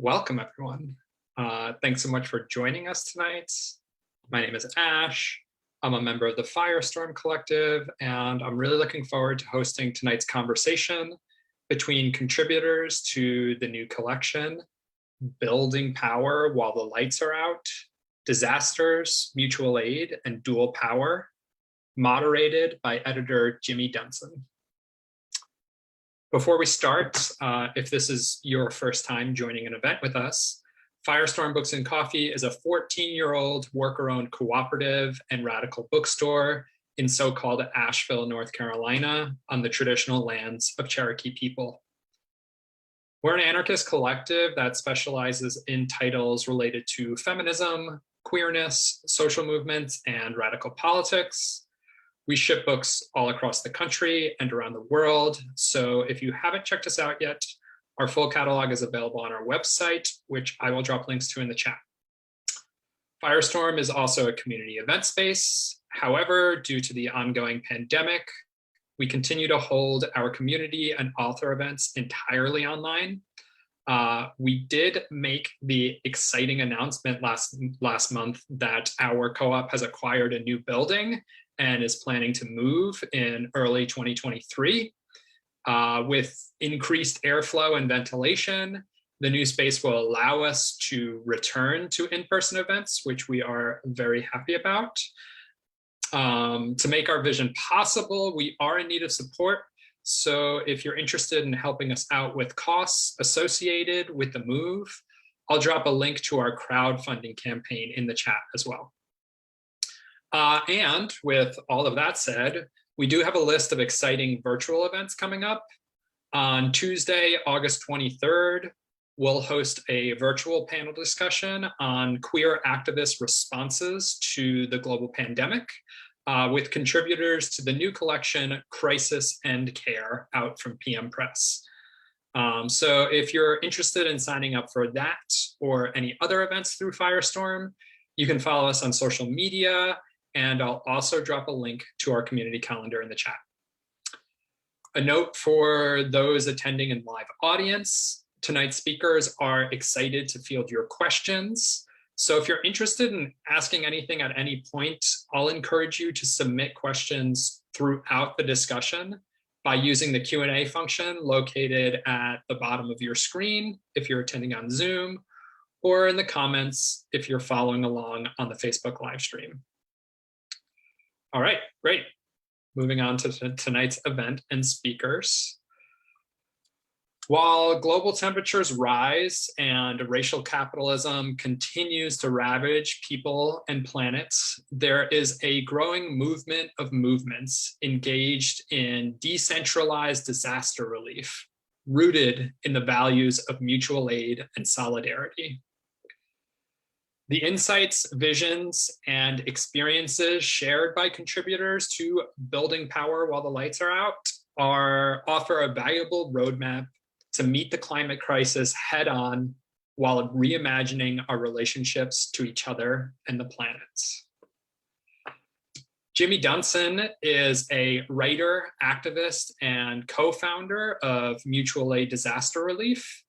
Welcome, everyone. Thanks so much for joining us tonight. My name is Ash. I'm a member of the Firestorm Collective, and I'm really looking forward to hosting tonight's conversation between contributors to the new collection, Building Power While the Lights Are Out, Disasters, Mutual Aid, and Dual Power, moderated by editor Jimmy Dunson. Before we start, if this is your first time joining an event with us, Firestorm Books and Coffee is a 14-year-old worker-owned cooperative and radical bookstore in so-called Asheville, North Carolina, on the traditional lands of Cherokee people. We're an anarchist collective that specializes in titles related to feminism, queerness, social movements, and radical politics. We ship books all across the country and around the world. So if you haven't checked us out yet, our full catalog is available on our website, which I will drop links to in the chat. Firestorm is also a community event space. However, due to the ongoing pandemic, we continue to hold our community and author events entirely online. We did make the exciting announcement last month that our co-op has acquired a new building and is planning to move in early 2023. With increased airflow and ventilation, the new space will allow us to return to in-person events, which we are very happy about. To make our vision possible, we are in need of support. So if you're interested in helping us out with costs associated with the move, I'll drop a link to our crowdfunding campaign in the chat as well. And with all of that said, we do have a list of exciting virtual events coming up. On Tuesday, August 23rd, we'll host a virtual panel discussion on queer activist responses to the global pandemic with contributors to the new collection, Crisis and Care, out from PM Press. So if you're interested in signing up for that or any other events through Firestorm, you can follow us on social media, and I'll also drop a link to our community calendar in the chat. A note for those attending in live audience, tonight's speakers are excited to field your questions. So if you're interested in asking anything at any point, I'll encourage you to submit questions throughout the discussion by using the Q&A function located at the bottom of your screen if you're attending on Zoom, or in the comments if you're following along on the Facebook live stream. All right, great. Moving on to tonight's event and speakers. While global temperatures rise and racial capitalism continues to ravage people and planets, there is a growing movement of movements engaged in decentralized disaster relief, rooted in the values of mutual aid and solidarity. The insights, visions, and experiences shared by contributors to Building Power While the Lights Are Out offer a valuable roadmap to meet the climate crisis head on while reimagining our relationships to each other and the planet. Jimmy Dunson is a writer, activist, and co-founder of Mutual Aid Disaster Relief.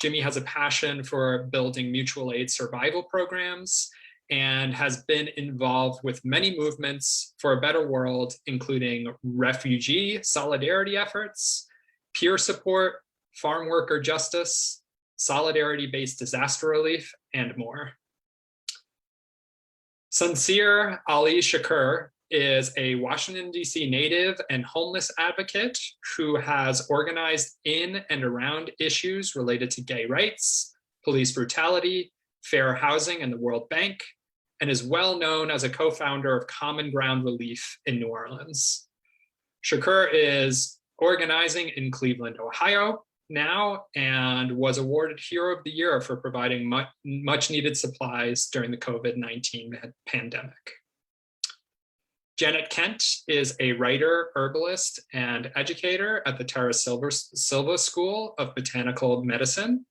Jimmy has a passion for building mutual aid survival programs and has been involved with many movements for a better world, including refugee solidarity efforts, peer support, farm worker justice, solidarity-based disaster relief, and more. Suncere Ali Shakur is a Washington, D.C. native and homeless advocate who has organized in and around issues related to gay rights, police brutality, fair housing, and the World Bank, and is well known as a co-founder of Common Ground Relief in New Orleans. Shakur is organizing in Cleveland, Ohio now, and was awarded Hero of the Year for providing much needed supplies during the COVID-19 pandemic. Janet Kent is a writer, herbalist, and educator at the Terra Silva School of Botanical Medicine.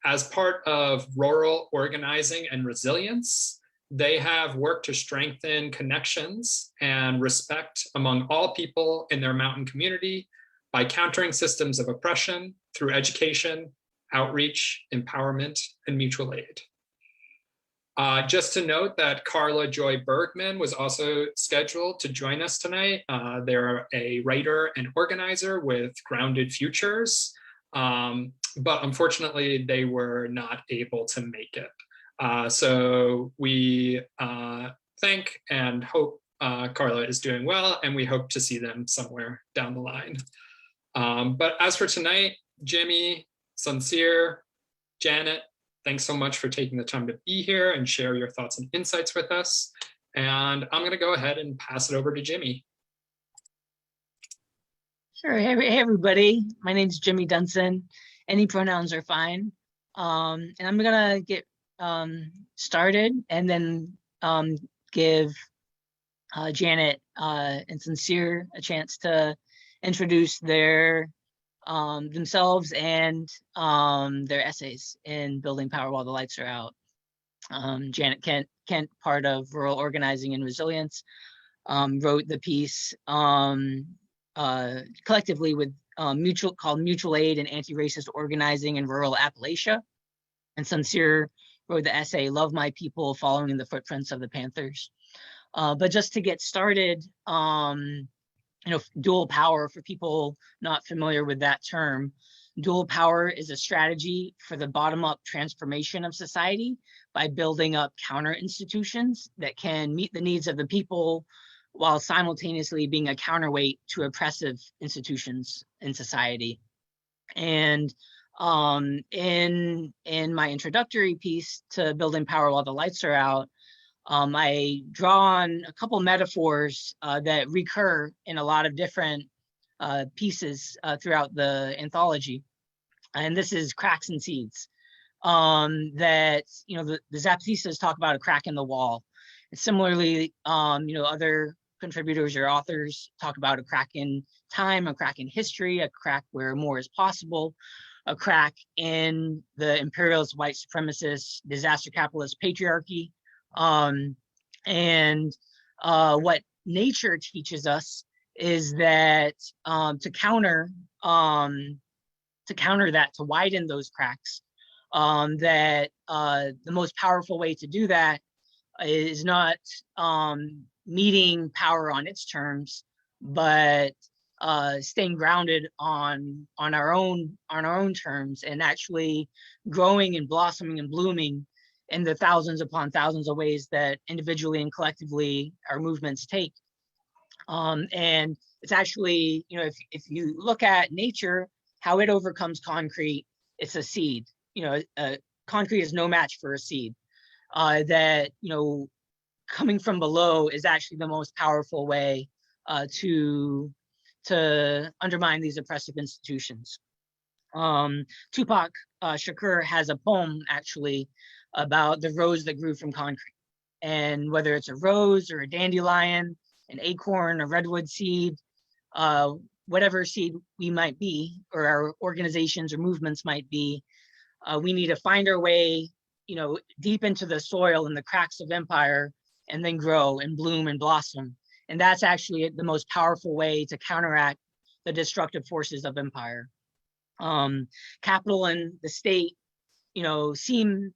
As part of rural organizing and resilience, they have worked to strengthen connections and respect among all people in their mountain community by countering systems of oppression through education, outreach, empowerment, and mutual aid. Just to note that Carla Joy Bergman was also scheduled to join us tonight. They're a writer and organizer with Grounded Futures, but unfortunately they were not able to make it. So we thank and hope Carla is doing well, and we hope to see them somewhere down the line. But as for tonight, Jimmy, Suncere, Janet, thanks so much for taking the time to be here and share your thoughts and insights with us. And I'm going to go ahead and pass it over to Jimmy. Sure. Hey, everybody. My name's Jimmy Dunson. Any pronouns are fine. And I'm going to get started and then give Janet and Suncere a chance to introduce their themselves and their essays in Building Power While the Lights Are Out. Janet Kent, part of Rural Organizing and Resilience, wrote the piece collectively with called Mutual Aid and Anti-Racist Organizing in Rural Appalachia. And Suncere wrote the essay Love My People, Following in the Footprints of the Panthers. But just to get started, dual power, for people not familiar with that term, dual power is a strategy for the bottom-up transformation of society by building up counter institutions that can meet the needs of the people while simultaneously being a counterweight to oppressive institutions in society. And in my introductory piece to Building Power While the Lights Are Out, I draw on a couple metaphors that recur in a lot of different pieces throughout the anthology. And this is cracks and seeds. That, the Zapatistas talk about a crack in the wall. And similarly, other contributors or authors talk about a crack in time, a crack in history, a crack where more is possible, a crack in the imperialist, white supremacist, disaster capitalist patriarchy. What nature teaches us is that to counter that, to widen those cracks, that the most powerful way to do that is not meeting power on its terms, but staying grounded on our own terms, and actually growing and blossoming and blooming in the thousands upon thousands of ways that individually and collectively our movements take. And it's actually, if you look at nature, how it overcomes concrete, it's a seed. Concrete is no match for a seed. That, coming from below is actually the most powerful way to undermine these oppressive institutions. Tupac Shakur has a poem actually about the rose that grew from concrete, and whether it's a rose or a dandelion, an acorn, a redwood seed, whatever seed we might be, or our organizations or movements might be, we need to find our way, deep into the soil and the cracks of empire, and then grow and bloom and blossom. And that's actually the most powerful way to counteract the destructive forces of empire. Capital and the state, seem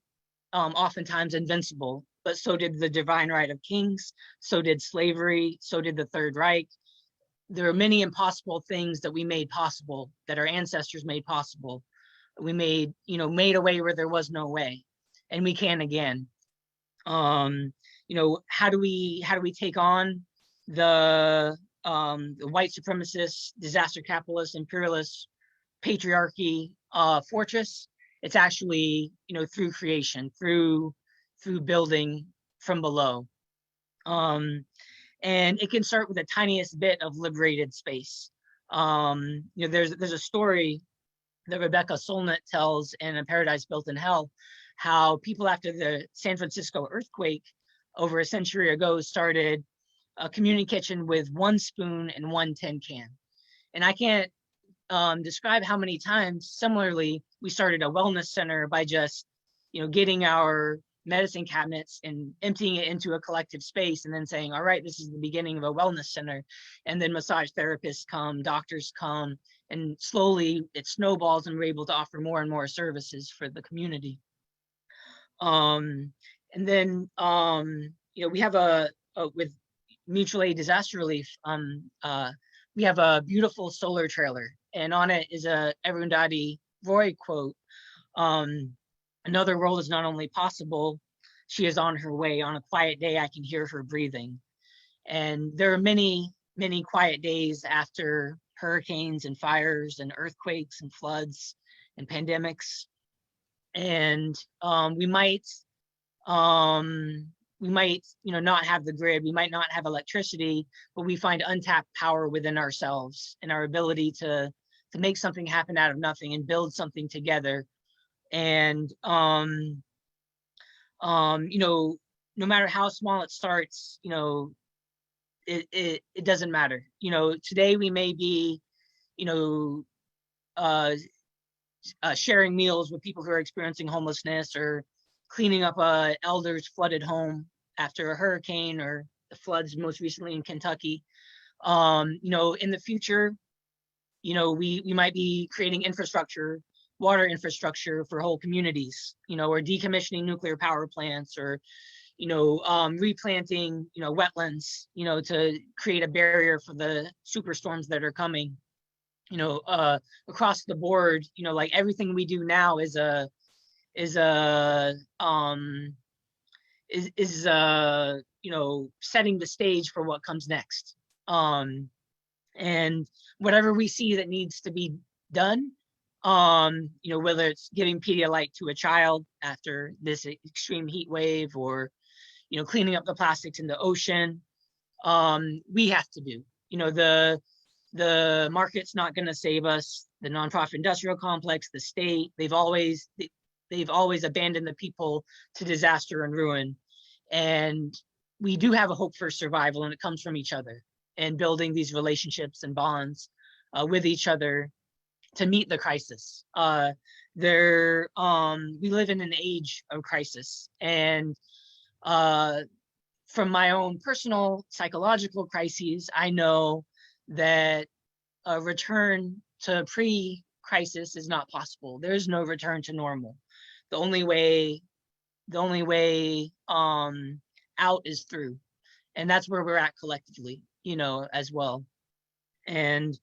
oftentimes invincible, but so did the divine right of kings, so did slavery, so did the Third Reich. There are many impossible things that we made possible, that our ancestors made possible. We made a way where there was no way, and we can again. How do we take on the white supremacist, disaster capitalist, imperialist patriarchy fortress? It's actually, through creation, through building from below. And it can start with the tiniest bit of liberated space. There's a story that Rebecca Solnit tells in A Paradise Built in Hell, how people after the San Francisco earthquake over a century ago started a community kitchen with one spoon and one tin can. And I can't describe how many times, similarly, we started a wellness center by just, getting our medicine cabinets and emptying it into a collective space, and then saying, all right, this is the beginning of a wellness center. And then massage therapists come, doctors come, and slowly it snowballs and we're able to offer more and more services for the community. And then, we have with mutual aid disaster relief, we have a beautiful solar trailer, and on it is a Arundhati Roy quote. Another world is not only possible, she is on her way. On a quiet day, I can hear her breathing. And there are many, many quiet days after hurricanes and fires and earthquakes and floods and pandemics. And we might, not have the grid, we might not have electricity, but we find untapped power within ourselves and our ability to make something happen out of nothing and build something together. And no matter how small it starts, it doesn't matter. Today we may be, sharing meals with people who are experiencing homelessness, or cleaning up a elder's flooded home after a hurricane, or the floods most recently in Kentucky. In the future, we might be creating infrastructure, water infrastructure for whole communities, or decommissioning nuclear power plants, or, replanting, wetlands, to create a barrier for the superstorms that are coming, across the board. Like everything we do now is setting the stage for what comes next. And whatever we see that needs to be done, whether it's giving Pedialyte to a child after this extreme heat wave, or, cleaning up the plastics in the ocean, we have to do. The market's not going to save us. The nonprofit industrial complex, the state, they've always abandoned the people to disaster and ruin. And we do have a hope for survival, and it comes from each other and building these relationships and bonds with each other to meet the crisis. We live in an age of crisis, and from my own personal psychological crises, I know that a return to pre-crisis is not possible. There is no return to normal. The only way out is through, and that's where we're at collectively, as well. And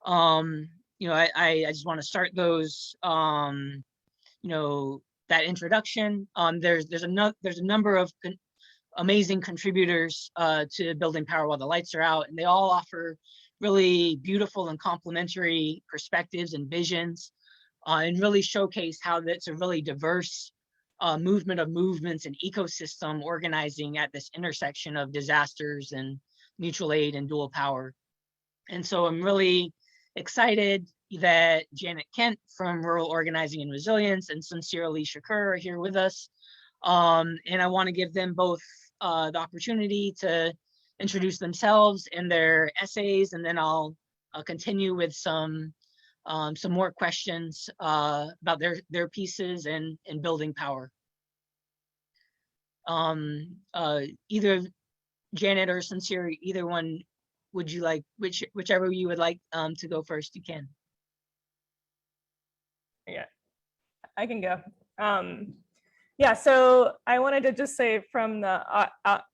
I just want to start those, that introduction. There's a number of amazing contributors to Building Power While the Lights Are Out, and they all offer really beautiful and complementary perspectives and visions, and really showcase how that's a really diverse movement of movements and ecosystem organizing at this intersection of disasters and mutual aid and dual power. And so I'm really excited that Janet Kent from Rural Organizing and Resilience and Suncere Ali Shakur are here with us. And I want to give them both the opportunity to introduce themselves and their essays, and then I'll continue with some more questions about their pieces and building power. Either Janet or Suncere, either one, would you like, whichever you would like to go first, you can. Yeah, I can go. Yeah, so I wanted to just say from the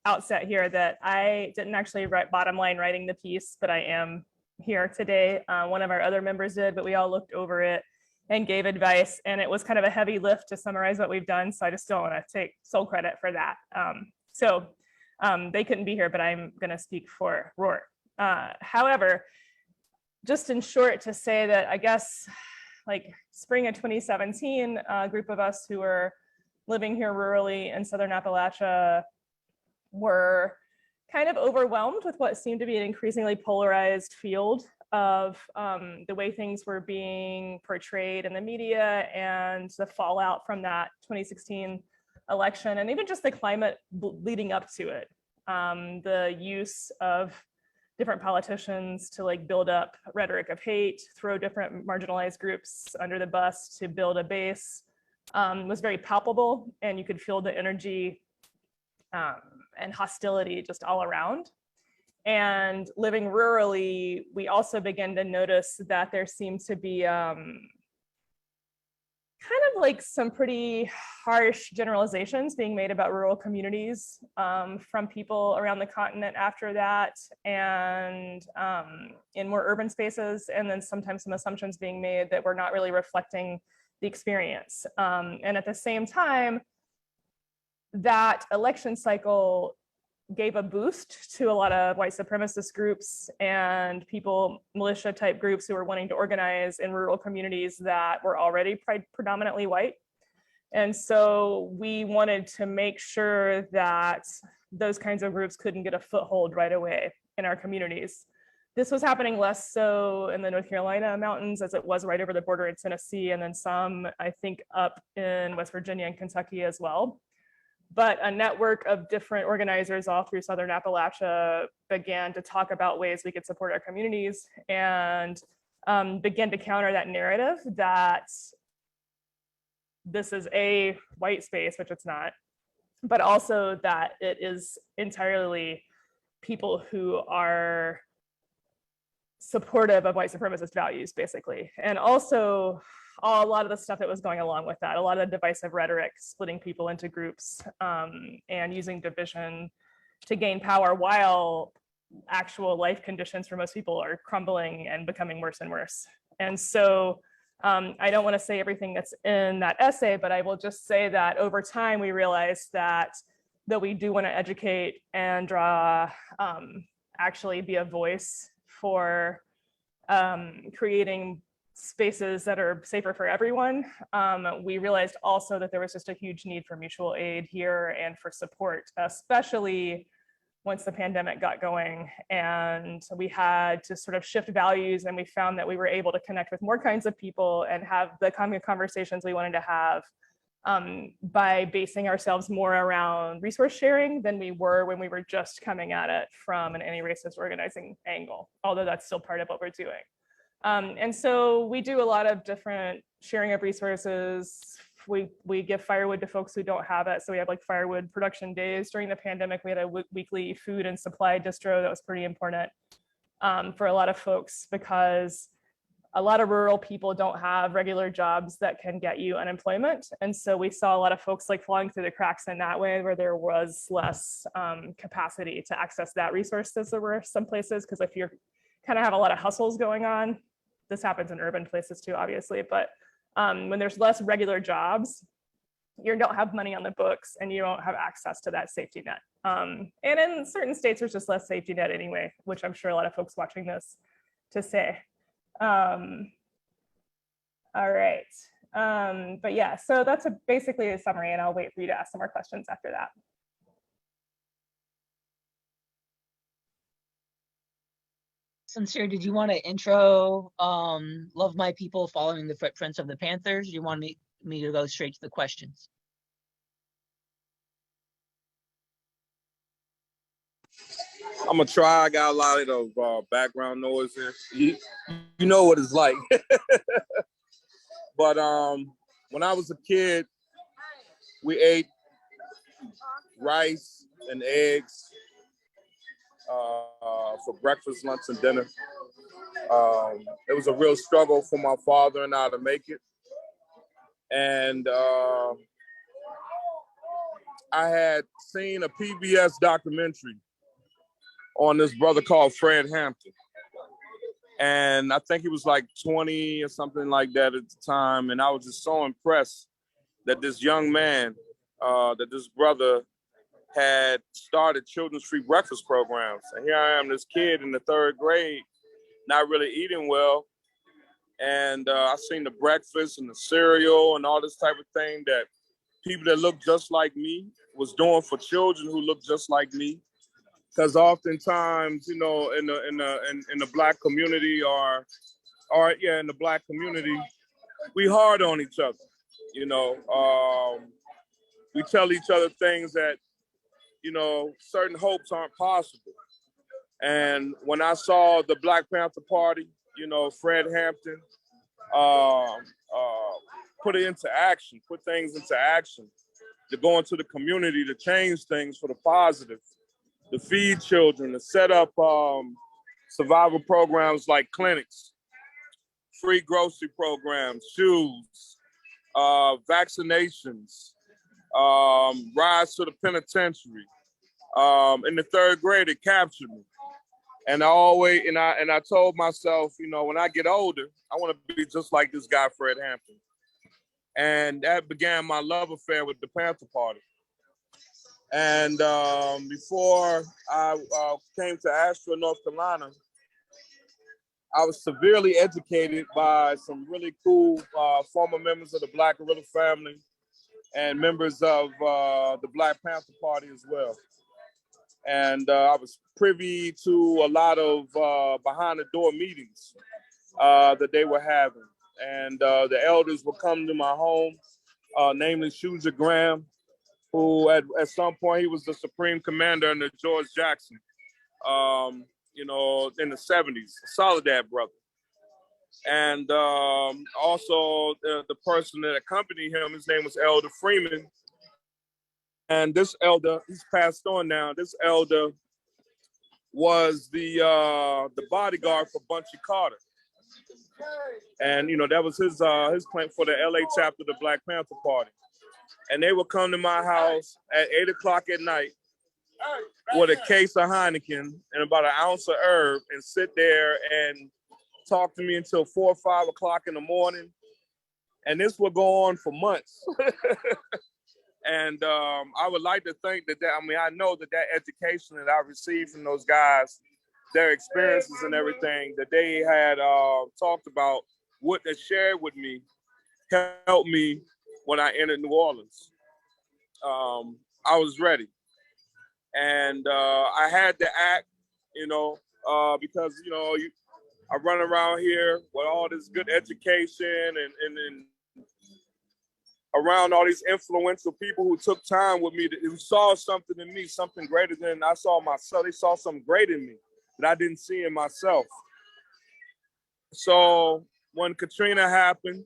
outset here that I didn't actually write writing the piece, but I am here today. One of our other members did, but we all looked over it and gave advice, and it was kind of a heavy lift to summarize what we've done, so I just don't want to take sole credit for that. They couldn't be here, but I'm going to speak for Roar. However, just in short, to say that I guess like spring of 2017, a group of us who were living here rurally in Southern Appalachia were kind of overwhelmed with what seemed to be an increasingly polarized field of the way things were being portrayed in the media and the fallout from that 2016 election, and even just the climate leading up to it. The use of different politicians to like build up rhetoric of hate, throw different marginalized groups under the bus to build a base was very palpable, and you could feel the energy and hostility just all around. And living rurally, we also began to notice that there seemed to be kind of like some pretty harsh generalizations being made about rural communities from people around the continent after that, and in more urban spaces, and then sometimes some assumptions being made that were not really reflecting the experience. And at the same time, that election cycle gave a boost to a lot of white supremacist groups and people, militia type groups who were wanting to organize in rural communities that were already predominantly white. And so we wanted to make sure that those kinds of groups couldn't get a foothold right away in our communities. This was happening less so in the North Carolina mountains as it was right over the border in Tennessee, and then some, I think, up in West Virginia and Kentucky as well. But a network of different organizers all through Southern Appalachia began to talk about ways we could support our communities and begin to counter that narrative that this is a white space, which it's not, but also that it is entirely people who are supportive of white supremacist values, basically. And also a lot of the stuff that was going along with that, a lot of the divisive rhetoric, splitting people into groups and using division to gain power while actual life conditions for most people are crumbling and becoming worse and worse. And so I don't want to say everything that's in that essay, but I will just say that over time we realized that though we do want to educate and draw, actually be a voice for creating spaces that are safer for everyone. We realized also that there was just a huge need for mutual aid here and for support, especially once the pandemic got going, and we had to sort of shift values, and we found that we were able to connect with more kinds of people and have the kind of conversations we wanted to have by basing ourselves more around resource sharing than we were when we were just coming at it from an anti-racist organizing angle, although that's still part of what we're doing. And so we do a lot of different sharing of resources. We give firewood to folks who don't have it. So we have like firewood production days. During the pandemic, we had a weekly food and supply distro that was pretty important for a lot of folks, because a lot of rural people don't have regular jobs that can get you unemployment. And so we saw a lot of folks like falling through the cracks in that way, where there was less capacity to access that resource as there were some places. Because if you're kind of have a lot of hustles going on, this happens in urban places too, obviously, but when there's less regular jobs, you don't have money on the books and you don't have access to that safety net. And in certain states, there's just less safety net anyway, which I'm sure a lot of folks watching this to say. All right. But yeah, so that's basically a summary, and I'll wait for you to ask some more questions after that. Suncere, did you want to intro Love My People Following the Footprints of the Panthers? Do you want me to go straight to the questions? I'm gonna try. I got a lot of background noise here. You know what it's like. But when I was a kid, we ate rice and eggs for breakfast, lunch, and dinner. It was a real struggle for my father and I to make it. And I had seen a PBS documentary on this brother called Fred Hampton. And I think he was like 20 or something like that at the time. And I was just so impressed that this young man, that this brother had started children's free breakfast programs. And here I am, this kid in the 3rd grade, not really eating well. And I seen the breakfast and the cereal and all this type of thing that people that look just like me was doing for children who look just like me. Because oftentimes, you know, in the Black community in the Black community, we hard on each other. You know, we tell each other things that, you know, certain hopes aren't possible. And when I saw the Black Panther Party, you know, Fred Hampton, put it into action, put things into action, to go into the community, to change things for the positive, to feed children, to set up survival programs like clinics, free grocery programs, shoes, vaccinations, rides to the penitentiary. In the third grade, it captured me. And I told myself, you know, when I get older, I want to be just like this guy, Fred Hampton. And that began my love affair with the Panther Party. And before I came to Asheville, North Carolina, I was severely educated by some really cool former members of the Black Guerrilla family and members of the Black Panther Party as well. And I was privy to a lot of behind the door meetings that they were having. And the elders would come to my home, namely Shuja Graham, who at some point he was the supreme commander under George Jackson, you know, in the 70s, Soledad brother. And also the person that accompanied him, his name was Elder Freeman. And this elder, he's passed on now. This elder was the bodyguard for Bunchy Carter. And, you know, that was his plan for the LA chapter of the Black Panther Party. And they would come to my house at 8 o'clock at night with a case of Heineken and about an ounce of herb and sit there and talk to me until 4 or 5 o'clock in the morning. And this would go on for months. And I would like to think I know that education that I received from those guys, their experiences and everything that they had talked about, what they shared with me, helped me when I entered New Orleans. I was ready. And I had to act, you know, because, you know, I run around here with all this good education and around all these influential people who took time with me, who saw something in me, something greater than I saw myself. They saw something great in me that I didn't see in myself. So when Katrina happened,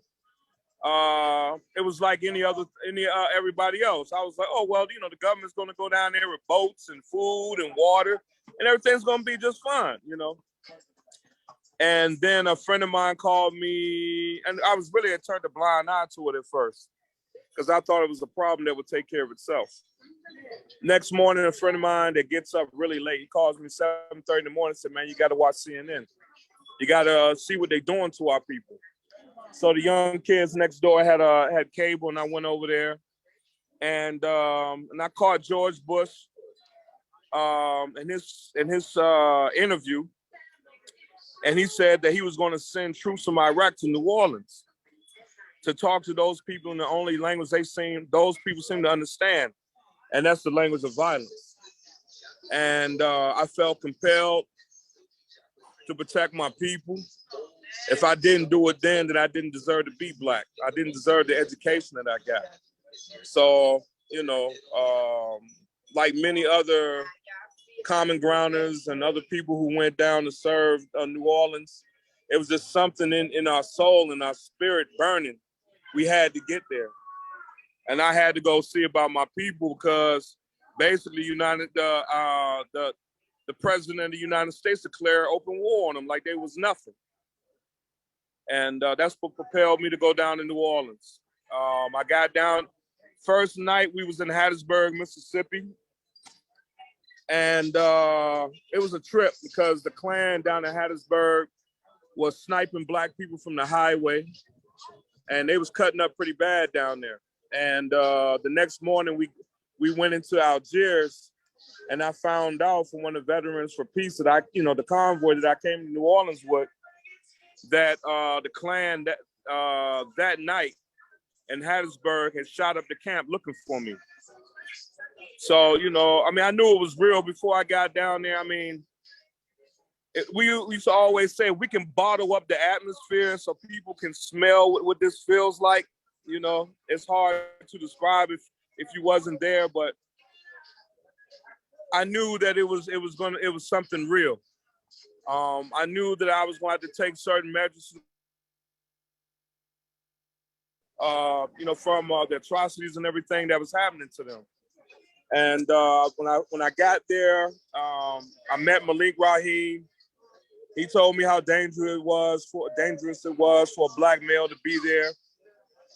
it was like everybody else. I was like, oh, well, you know, the government's going to go down there with boats and food and water and everything's going to be just fine, you know. And then a friend of mine called me, and I was really turned a blind eye to it at first because I thought it was a problem that would take care of itself. Next morning, a friend of mine that gets up really late, he calls me 7:30 in the morning and said, man, you got to watch CNN. You got to see what they're doing to our people. So the young kids next door had cable, and I went over there, and I caught George Bush in his interview, and he said that he was going to send troops from Iraq to New Orleans to talk to those people in the only language those people seem to understand, and that's the language of violence. And I felt compelled to protect my people. If I didn't do it then I didn't deserve to be Black. I didn't deserve the education that I got. So, you know, like many other common grounders and other people who went down to serve New Orleans, it was just something in our soul and our spirit burning. We had to get there. And I had to go see about my people because basically the president of the United States declared open war on them like they was nothing. And that's what propelled me to go down to New Orleans. I got down, first night we was in Hattiesburg, Mississippi. And it was a trip because the Klan down in Hattiesburg was sniping Black people from the highway. And they was cutting up pretty bad down there. And the next morning we went into Algiers, and I found out from one of the Veterans for Peace that the convoy that I came to New Orleans with, that the Klan that night in Hattiesburg had shot up the camp looking for me. So, you know, I mean, I knew it was real before I got down there. I mean, we used to always say we can bottle up the atmosphere so people can smell what this feels like. You know, it's hard to describe if you wasn't there, but I knew that it was something real. I knew that I was going to have to take certain measures from the atrocities and everything that was happening to them. And when I got there, I met Malik Rahim. He told me how dangerous it was for a black male to be there.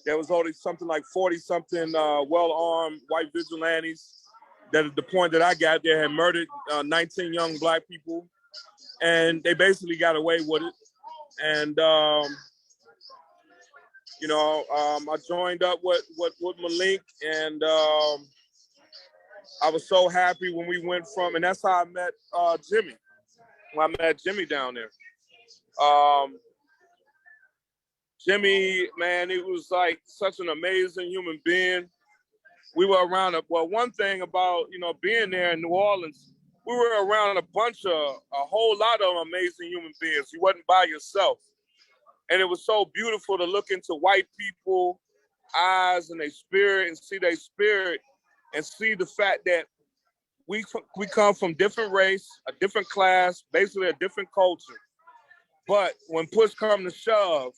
There was only something like 40-something well-armed white vigilantes that at the point that I got there had murdered 19 young black people. And they basically got away with it. And, I joined up with Malik, and I was so happy when we went and that's how I met Jimmy. When I met Jimmy down there. Jimmy, man, he was like such an amazing human being. We were around, one thing about, being there in New Orleans, we were around a whole lot of amazing human beings. You wasn't by yourself. And it was so beautiful to look into white people eyes and their spirit and see their spirit and see the fact that we come from different race, a different class, basically a different culture. But when push come to shove,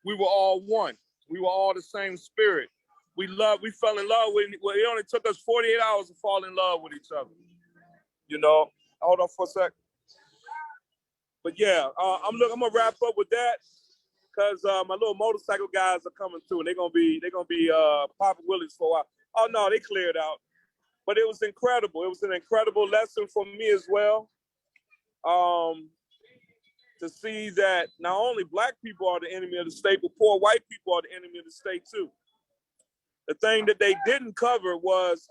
we were all one. We were all the same spirit. We fell in love with, it only took us 48 hours to fall in love with each other. Hold on for a sec. But yeah, I'm gonna wrap up with that because my little motorcycle guys are coming through and they're gonna be popping willies for a while. Oh no, they cleared out. But it was incredible. It was an incredible lesson for me as well. To see that not only black people are the enemy of the state, but poor white people are the enemy of the state too. The thing that they didn't cover was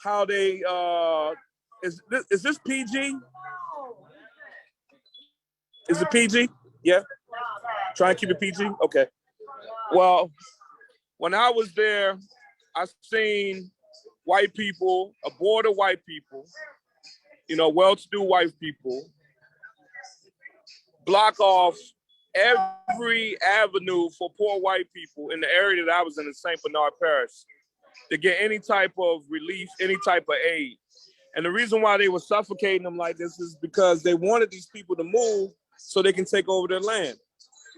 how they, is this PG? Is it PG? Yeah? Try and keep it PG? Okay. Well, when I was there, I seen white people, a board of white people, well-to-do white people, block off every avenue for poor white people in the area that I was in St. Bernard Parish to get any type of relief, any type of aid. And the reason why they were suffocating them like this is because they wanted these people to move so they can take over their land.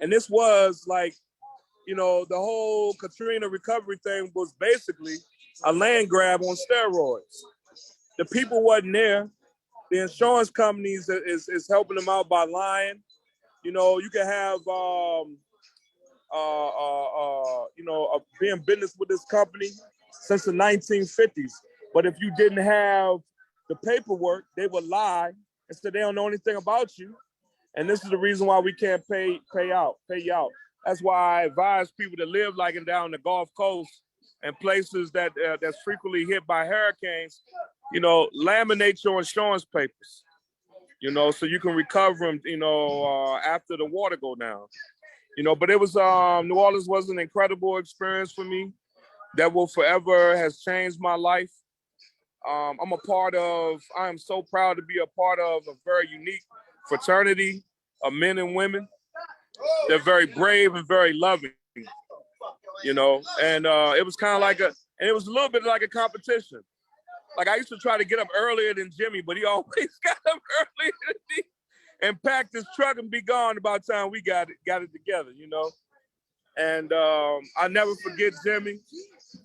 And this was like, the whole Katrina recovery thing was basically a land grab on steroids. The people wasn't there. The insurance companies is helping them out by lying. You can have, being business with this company since the 1950s. But if you didn't have the paperwork, they would lie and say they don't know anything about you. And this is the reason why we can't pay you out. That's why I advise people to live like it down the Gulf Coast and places that's frequently hit by hurricanes, laminate your insurance papers. So you can recover them, after the water go down. But it was, New Orleans was an incredible experience for me that will forever has changed my life. I am so proud to be a part of a very unique fraternity of men and women. They're very brave and very loving, and it was kind of it was a little bit like a competition. Like I used to try to get up earlier than Jimmy, but he always got up earlier than me and packed his truck and be gone by the time we got it together, And I never forget Jimmy.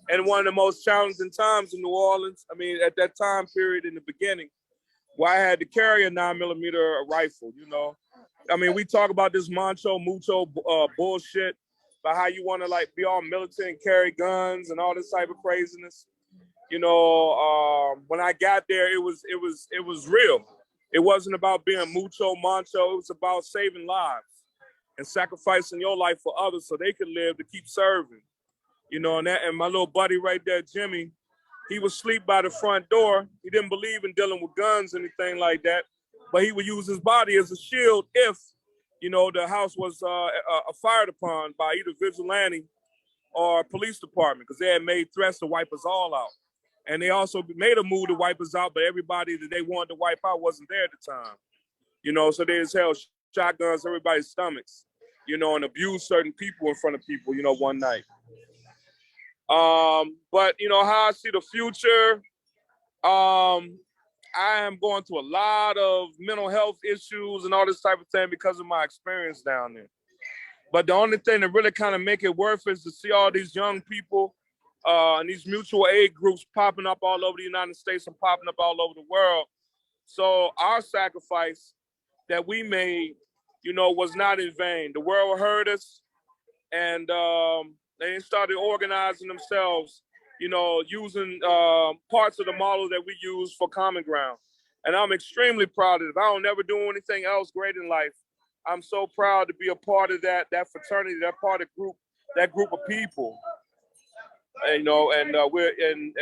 And one of the most challenging times in New Orleans, at that time period in the beginning, where I had to carry a 9mm rifle, we talk about this mucho bullshit about how you want to be all militant and carry guns and all this type of craziness. When I got there, it was real. It wasn't about being mucho macho. It was about saving lives and sacrificing your life for others so they could live to keep serving. And my little buddy right there, Jimmy, he would sleep by the front door. He didn't believe in dealing with guns, anything like that, but he would use his body as a shield if, the house was fired upon by either vigilante or police department, because they had made threats to wipe us all out. And they also made a move to wipe us out, but everybody that they wanted to wipe out wasn't there at the time. So they just held shotguns to everybody's stomachs, and abused certain people in front of people, one night. But how I see the future, I am going through a lot of mental health issues and all this type of thing because of my experience down there. But the only thing that really kind of make it worth is to see all these young people and these mutual aid groups popping up all over the United States and popping up all over the world. So our sacrifice that we made, you know, was not in vain. The world heard us, and they started organizing themselves, you know, using parts of the model that we use for Common Ground. And I'm extremely proud of it. I don't never do anything else great in life. I'm so proud to be a part of that fraternity, that group of people. And, you know, and we're in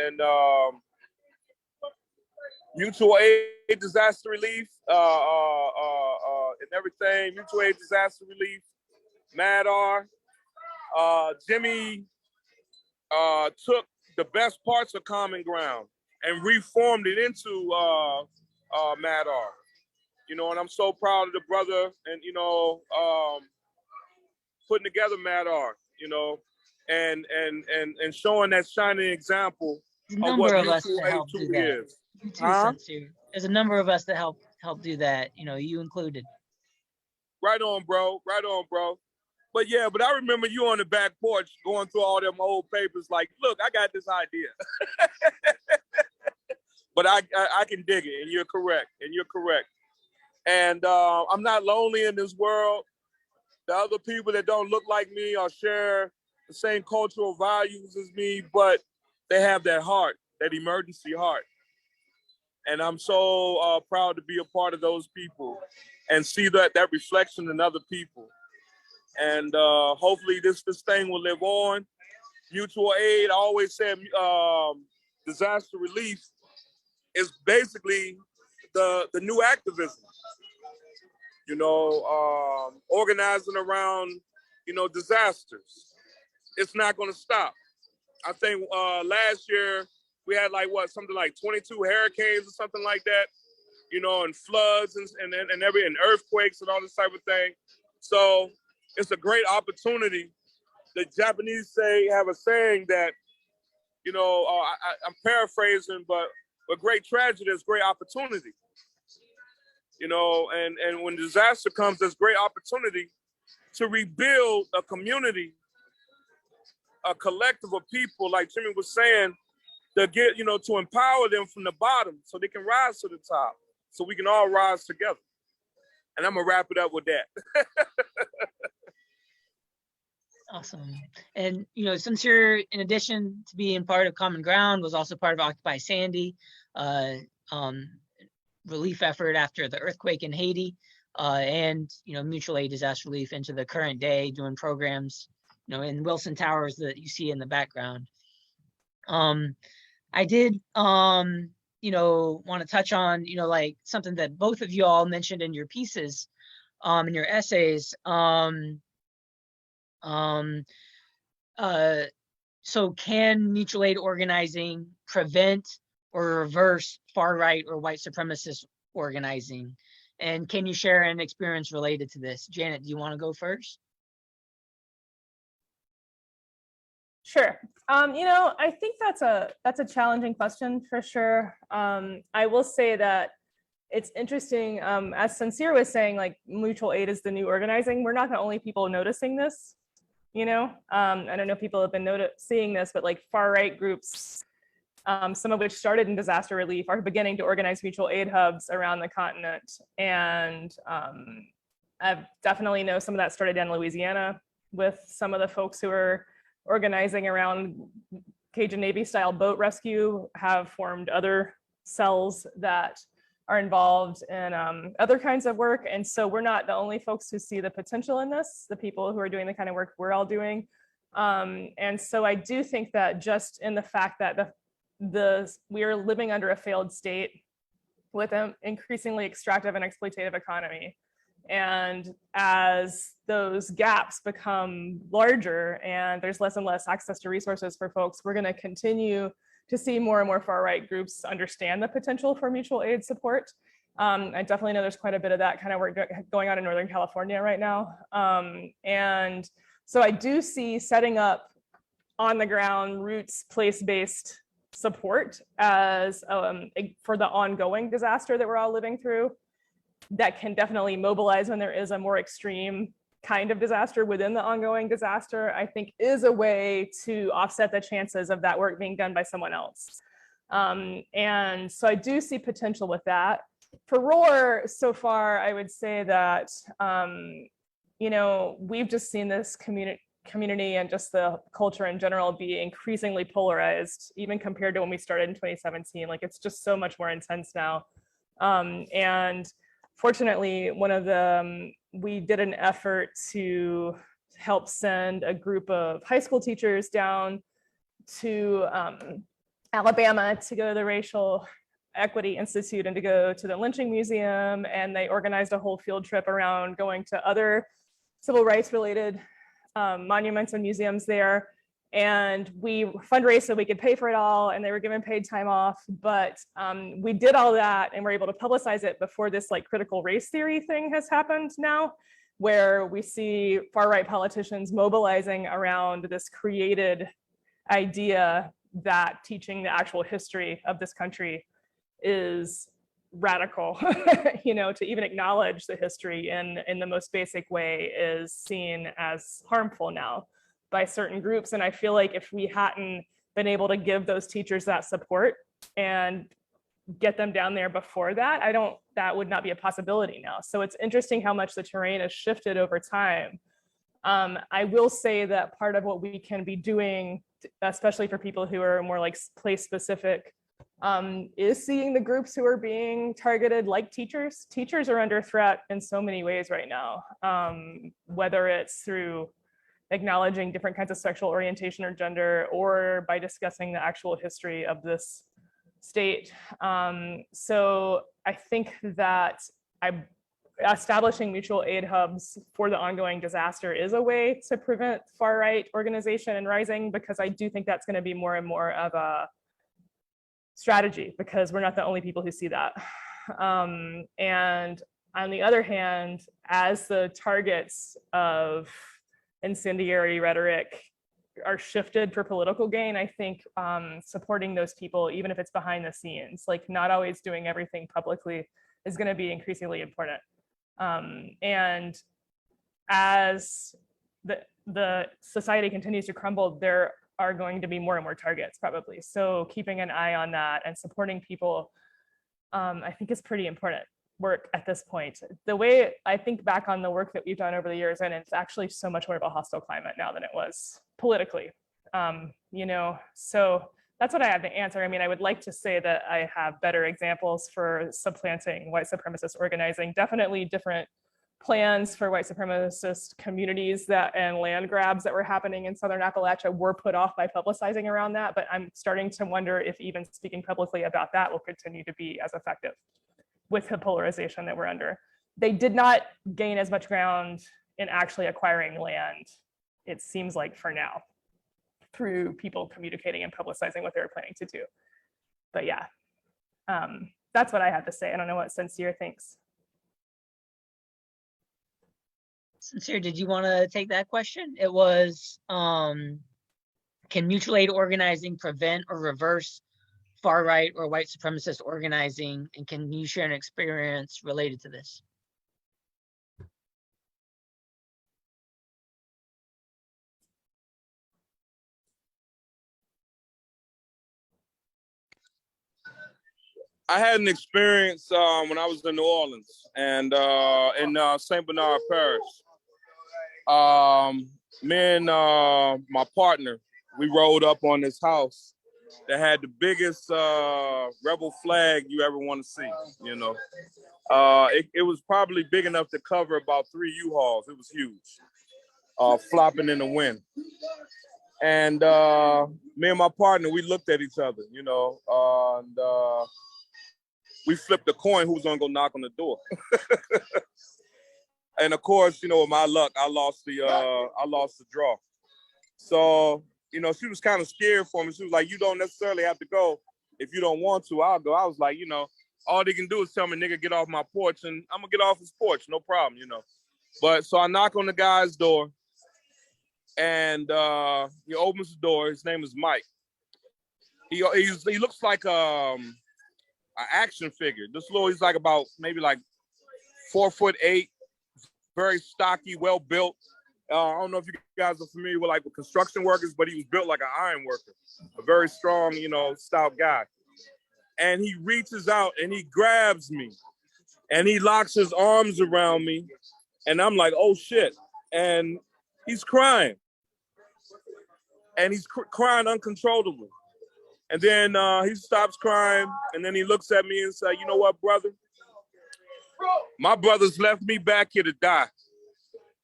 mutual aid, disaster relief, and everything. Mutual aid, disaster relief, MADR. Jimmy took the best parts of Common Ground and reformed it into MADR. You know, and I'm so proud of the brother and, you know, putting together MADR, you know, and showing that shining example of what mutual aid truly is. You too, Suncere. There's a number of us that help do that, you know, you included. Right on, bro. Right on, bro. But yeah, but I remember you on the back porch going through all them old papers like, look, I got this idea. But I can dig it, and you're correct, And I'm not lonely in this world. The other people that don't look like me or share the same cultural values as me, but they have that heart, that emergency heart. And I'm so proud to be a part of those people and see that reflection in other people. And hopefully this thing will live on. Mutual aid, I always say disaster relief is basically the new activism. You know, organizing around, you know, disasters. It's not going to stop. I think last year we had like something like 22 hurricanes or something like that, you know, and floods and earthquakes and all this type of thing. So it's a great opportunity. The Japanese have a saying that, you know, I'm paraphrasing, but great tragedy is great opportunity. You know, and when disaster comes, there's great opportunity to rebuild a community, a collective of people, like Jimmy was saying, to get, you know, to empower them from the bottom so they can rise to the top, so we can all rise together. And I'm gonna wrap it up with that. Awesome. And, you know, Suncere, in addition to being part of Common Ground, was also part of Occupy Sandy, relief effort after the earthquake in Haiti, and, you know, mutual aid disaster relief into the current day, doing programs, you know, in Wilson Towers that you see in the background. I did, you know, want to touch on, you know, like something that both of you all mentioned in your pieces, in your essays. So can mutual aid organizing prevent or reverse far-right or white supremacist organizing? And can you share an experience related to this? Janet, do you want to go first? Sure. You know, I think that's a challenging question for sure. I will say that it's interesting, as Suncere was saying, like mutual aid is the new organizing. We're not the only people noticing this, you know. I don't know if people have been seeing this, but like far-right groups, some of which started in disaster relief, are beginning to organize mutual aid hubs around the continent. And I definitely know some of that started in Louisiana with some of the folks who are organizing around Cajun Navy style boat rescue, have formed other cells that are involved in other kinds of work. And so we're not the only folks who see the potential in this, the people who are doing the kind of work we're all doing. And so I do think that just in the fact that we are living under a failed state with an increasingly extractive and exploitative economy. And as those gaps become larger and there's less and less access to resources for folks, we're going to continue to see more and more far-right groups understand the potential for mutual aid support. I definitely know there's quite a bit of that kind of work going on in Northern California right now. And so I do see setting up on the ground, roots, place-based support as for the ongoing disaster that we're all living through, that can definitely mobilize when there is a more extreme kind of disaster within the ongoing disaster, I think is a way to offset the chances of that work being done by someone else. And so I do see potential with that. For Roar, so far, I would say that, you know, we've just seen this community and just the culture in general be increasingly polarized, even compared to when we started in 2017. Like, it's just so much more intense now. And fortunately, we did an effort to help send a group of high school teachers down to Alabama to go to the Racial Equity Institute and to go to the Lynching Museum. And they organized a whole field trip around going to other civil rights related monuments and museums there. And we fundraised so we could pay for it all, and they were given paid time off. But we did all that and we're able to publicize it before this like critical race theory thing has happened now, where we see far-right politicians mobilizing around this created idea that teaching the actual history of this country is radical. You know, to even acknowledge the history in the most basic way is seen as harmful now by certain groups. And I feel like if we hadn't been able to give those teachers that support and get them down there before that, that would not be a possibility now. So it's interesting how much the terrain has shifted over time. I will say that part of what we can be doing, especially for people who are more like place specific, is seeing the groups who are being targeted, like teachers. Teachers are under threat in so many ways right now, whether it's through acknowledging different kinds of sexual orientation or gender, or by discussing the actual history of this state. So I think that establishing mutual aid hubs for the ongoing disaster is a way to prevent far-right organization and rising, because I do think that's going to be more and more of a strategy, because we're not the only people who see that. And on the other hand, as the targets of incendiary rhetoric are shifted for political gain, I think supporting those people, even if it's behind the scenes, like not always doing everything publicly, is going to be increasingly important. And as the society continues to crumble, there are going to be more and more targets probably. So keeping an eye on that and supporting people, I think is pretty important work at this point. The way I think back on the work that we've done over the years, and it's actually so much more of a hostile climate now than it was politically, you know, so that's what I have to answer. I mean, I would like to say that I have better examples for supplanting white supremacist organizing, definitely different plans for white supremacist communities and land grabs that were happening in Southern Appalachia were put off by publicizing around that. But I'm starting to wonder if even speaking publicly about that will continue to be as effective with the polarization that we're under. They did not gain as much ground in actually acquiring land, it seems like, for now, through people communicating and publicizing what they were planning to do. But yeah, that's what I have to say. I don't know what Suncere thinks. Suncere, did you want to take that question? It was, can mutual aid organizing prevent or reverse far-right or white supremacist organizing? And can you share an experience related to this? I had an experience when I was in New Orleans and in St. Bernard Parish. Me and my partner, we rolled up on this house that had the biggest rebel flag you ever want to see, you know. It was probably big enough to cover about 3 U-Hauls. It was huge, flopping in the wind. And me and my partner, we looked at each other, you know, and we flipped a coin who was gonna go knock on the door. And of course, you know, with my luck, I lost the draw. So, you know, she was kind of scared for me. She was like, "You don't necessarily have to go. If you don't want to, I'll go." I was like, you know, all they can do is tell me, "Nigga, get off my porch," and I'm gonna get off his porch, no problem, you know. But so I knock on the guy's door, and he opens the door. His name is Mike. He looks like an action figure. He's like about maybe like 4'8", very stocky, well built. I don't know if you guys are familiar with with construction workers, but he was built like an iron worker, a very strong, stout guy. And he reaches out and he grabs me and he locks his arms around me. And I'm like, oh shit. And he's crying. And he's crying uncontrollably. And then he stops crying. And then he looks at me and says, you know what, brother? My brother's left me back here to die.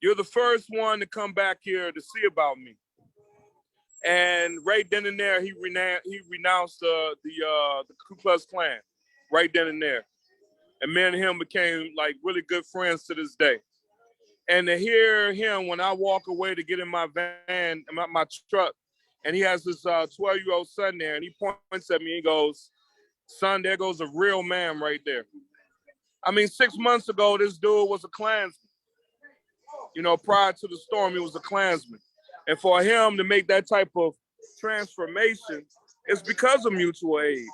You're the first one to come back here to see about me. And right then and there, he renounced the Ku Klux Klan, right then and there. And me and him became like really good friends to this day. And to hear him when I walk away to get in my van, my truck, and he has this 12-year-old son there, and he points at me and he goes, son, there goes a real man right there. I mean, 6 months ago, this dude was a Klansman. Prior to the storm, he was a Klansman. And for him to make that type of transformation, it's because of mutual aid.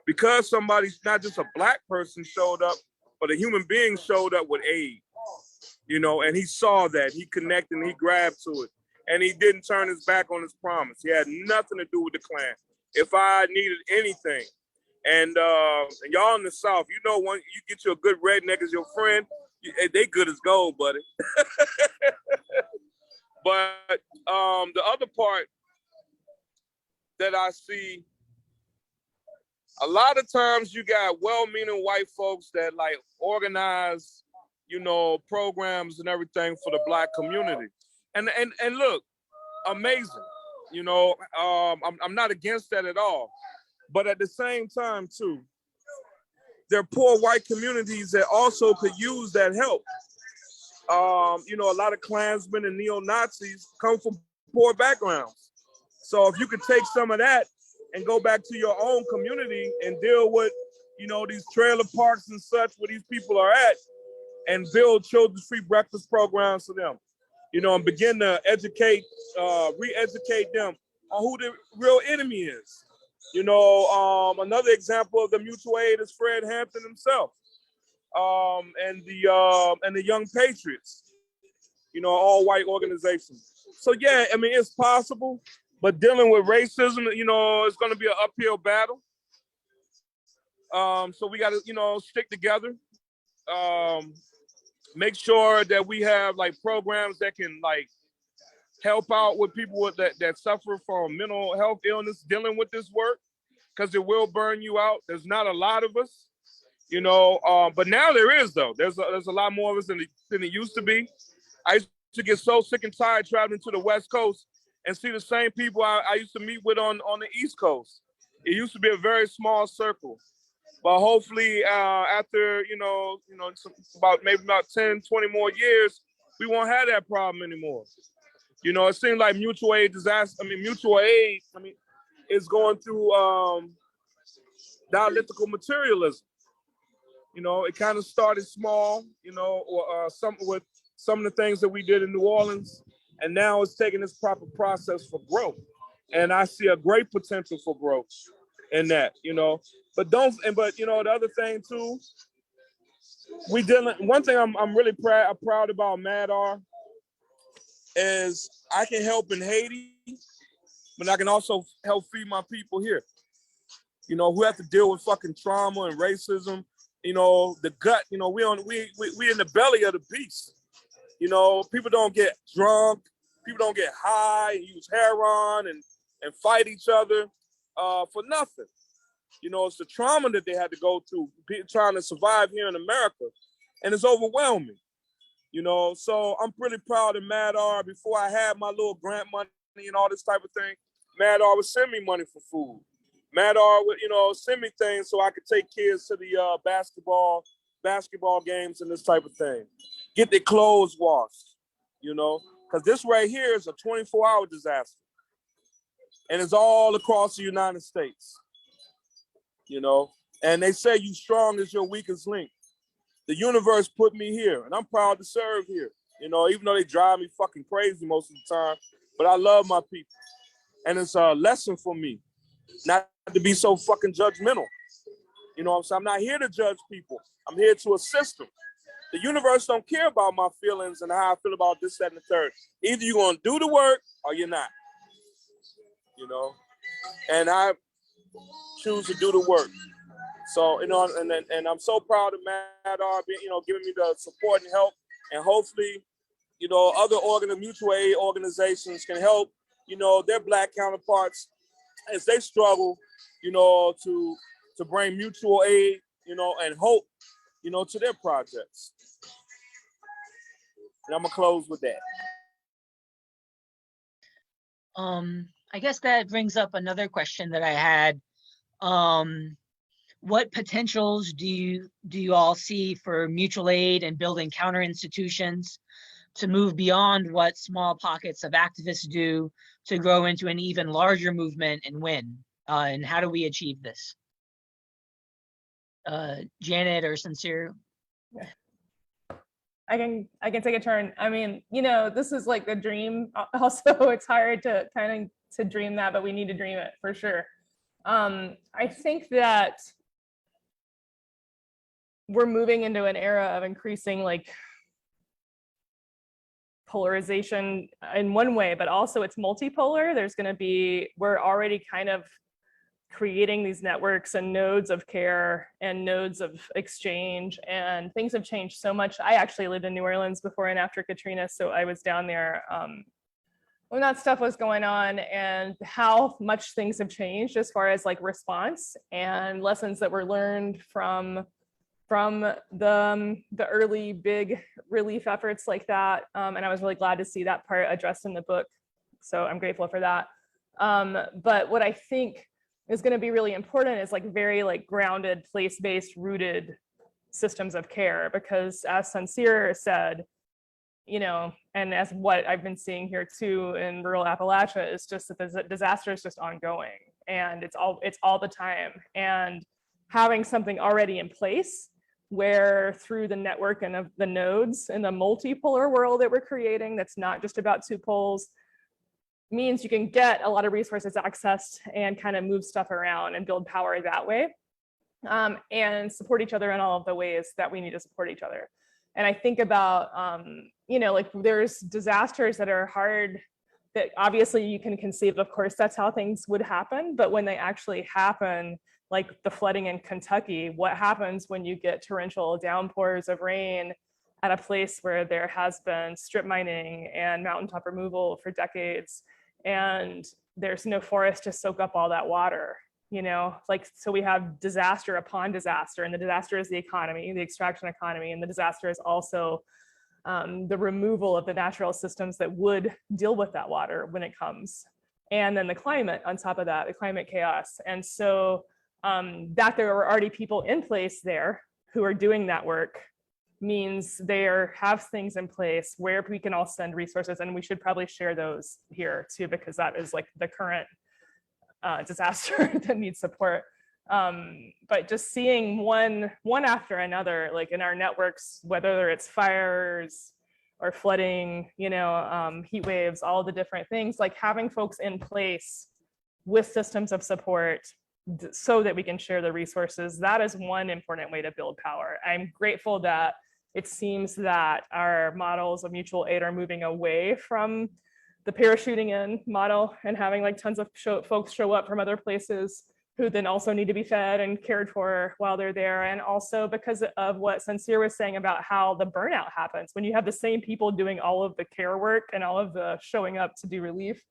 Because somebody's not just a black person showed up, but a human being showed up with aid. And he saw that, he connected and he grabbed to it. And he didn't turn his back on his promise. He had nothing to do with the Klan. If I needed anything, and y'all in the South, when you get you a good redneck as your friend, they good as gold, buddy. But the other part that I see, a lot of times you got well-meaning white folks that organize, programs and everything for the black community. And look, amazing. I'm not against that at all. But at the same time, too, there are poor white communities that also could use that help. A lot of Klansmen and neo-Nazis come from poor backgrounds. So if you could take some of that and go back to your own community and deal with, these trailer parks and such where these people are at, and build children's free breakfast programs for them, and begin to educate, re-educate them on who the real enemy is. Another example of the mutual aid is Fred Hampton himself, and the Young Patriots, all white organizations. So yeah, I mean, it's possible, but dealing with racism, it's going to be an uphill battle. So we got to, stick together, make sure that we have programs that can help out with people that suffer from mental health illness dealing with this work, because it will burn you out. There's not a lot of us, but now there is, though. There's a lot more of us than it used to be. I used to get so sick and tired traveling to the West Coast and see the same people I used to meet with on the East Coast. It used to be a very small circle. But hopefully after, about 10, 20 more years, we won't have that problem anymore. It seems like mutual aid is going through dialectical materialism. It kind of started small, with some of the things that we did in New Orleans, and now it's taking this proper process for growth. And I see a great potential for growth in that, But the other thing too, one thing I'm really proud about MADR is I can help in Haiti, but I can also help feed my people here, who have to deal with fucking trauma and racism, the gut, we in the belly of the beast. People don't get drunk, people don't get high and use heroin and fight each other for nothing. It's the trauma that they had to go through trying to survive here in America, and it's overwhelming. So I'm pretty proud of MADR. Before I had my little grant money and all this type of thing, MADR would send me money for food. MADR would, send me things so I could take kids to the basketball games and this type of thing. Get their clothes washed, because this right here is a 24-hour disaster. And it's all across the United States, And they say you strong as your weakest link. The universe put me here, and I'm proud to serve here. Even though they drive me fucking crazy most of the time, but I love my people. And it's a lesson for me not to be so fucking judgmental. I'm not here to judge people. I'm here to assist them. The universe don't care about my feelings and how I feel about this, that, and the third. Either you're going to do the work or you're not, and I choose to do the work. So, and I'm so proud of MADR being, giving me the support and help, and hopefully, other mutual aid organizations can help, their Black counterparts as they struggle, to bring mutual aid, and hope, to their projects. And I'm gonna close with that. I guess that brings up another question that I had. What potentials do you all see for mutual aid and building counter institutions to move beyond what small pockets of activists do to grow into an even larger movement and win? And how do we achieve this? Janet or Suncere? I can take a turn. I mean, this is like a dream. Also, it's hard to to dream that, but we need to dream it for sure. I think that we're moving into an era of increasing polarization in one way, but also it's multipolar. We're already kind of creating these networks and nodes of care and nodes of exchange, and things have changed so much. I actually lived in New Orleans before and after Katrina, so I was down there when that stuff was going on, and how much things have changed as far as response and lessons that were learned from the early big relief efforts like that. And I was really glad to see that part addressed in the book. So I'm grateful for that. But what I think is going to be really important is very grounded, place-based, rooted systems of care, because as Suncere said, and as what I've been seeing here too in rural Appalachia, is just that the disaster is just ongoing, and it's all the time. And having something already in place where through the network and of the nodes in the multipolar world that we're creating, that's not just about two poles, means you can get a lot of resources accessed and kind of move stuff around and build power that way, and support each other in all of the ways that we need to support each other. And I think about, there's disasters that are hard, that obviously you can conceive, of course, that's how things would happen. But when they actually happen, like the flooding in Kentucky, what happens when you get torrential downpours of rain at a place where there has been strip mining and mountaintop removal for decades, and there's no forest to soak up all that water, so we have disaster upon disaster, and the disaster is the economy, the extraction economy, and the disaster is also the removal of the natural systems that would deal with that water when it comes. And then the climate on top of that, the climate chaos. And so that there are already people in place there who are doing that work means they have things in place where we can all send resources, and we should probably share those here too, because that is the current disaster that needs support. But just seeing one after another, in our networks, whether it's fires or flooding, heat waves, all the different things, having folks in place with systems of support so that we can share the resources, that is one important way to build power. I'm grateful that it seems that our models of mutual aid are moving away from the parachuting in model and having tons of folks show up from other places who then also need to be fed and cared for while they're there. And also because of what Suncere was saying about how the burnout happens when you have the same people doing all of the care work and all of the showing up to do relief,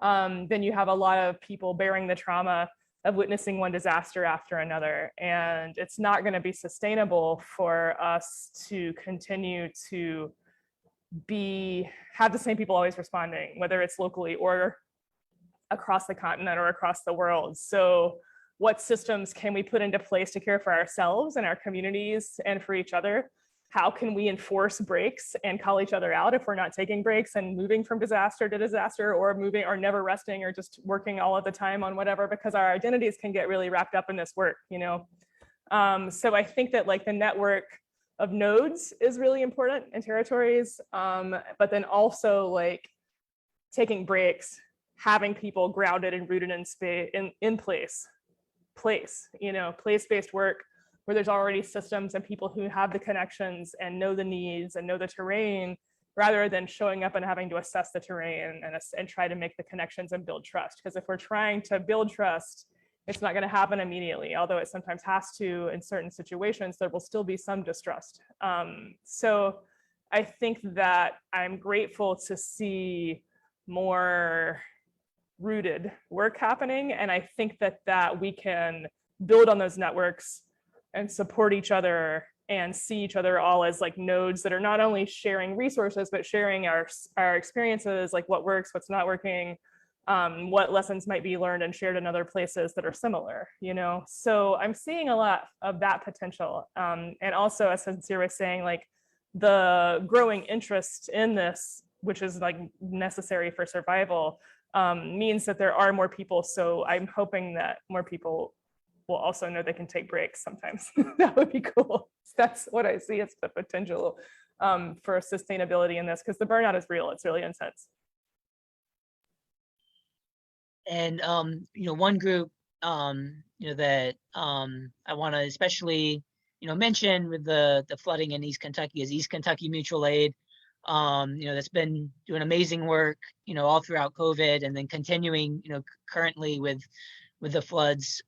then you have a lot of people bearing the trauma of witnessing one disaster after another. And it's not going to be sustainable for us to continue to have the same people always responding, whether it's locally or across the continent or across the world. So what systems can we put into place to care for ourselves and our communities and for each other? How can we enforce breaks and call each other out if we're not taking breaks and moving from disaster to disaster, or moving or never resting or just working all of the time on whatever, because our identities can get really wrapped up in this work, So I think that the network of nodes is really important in territories, but then also taking breaks, having people grounded and rooted in space, in place, place-based work, where there's already systems and people who have the connections and know the needs and know the terrain, rather than showing up and having to assess the terrain and try to make the connections and build trust. Because if we're trying to build trust, it's not going to happen immediately, although it sometimes has to in certain situations. There will still be some distrust. So I think that I'm grateful to see more rooted work happening. And I think that we can build on those networks and support each other and see each other all as like nodes that are not only sharing resources, but sharing our experiences, like what works, what's not working, what lessons might be learned and shared in other places that are similar, you know? So I'm seeing a lot of that potential. And also, as Suncere was saying, like the growing interest in this, which is like necessary for survival, means that there are more people. So I'm hoping that more people will also know they can take breaks sometimes. That would be cool. That's what I see as the potential for sustainability in this, because the burnout is real. It's really intense. And one group that I want to especially mention with the flooding in East Kentucky is East Kentucky Mutual Aid. That's been doing amazing work all throughout COVID, and then continuing currently with the floods.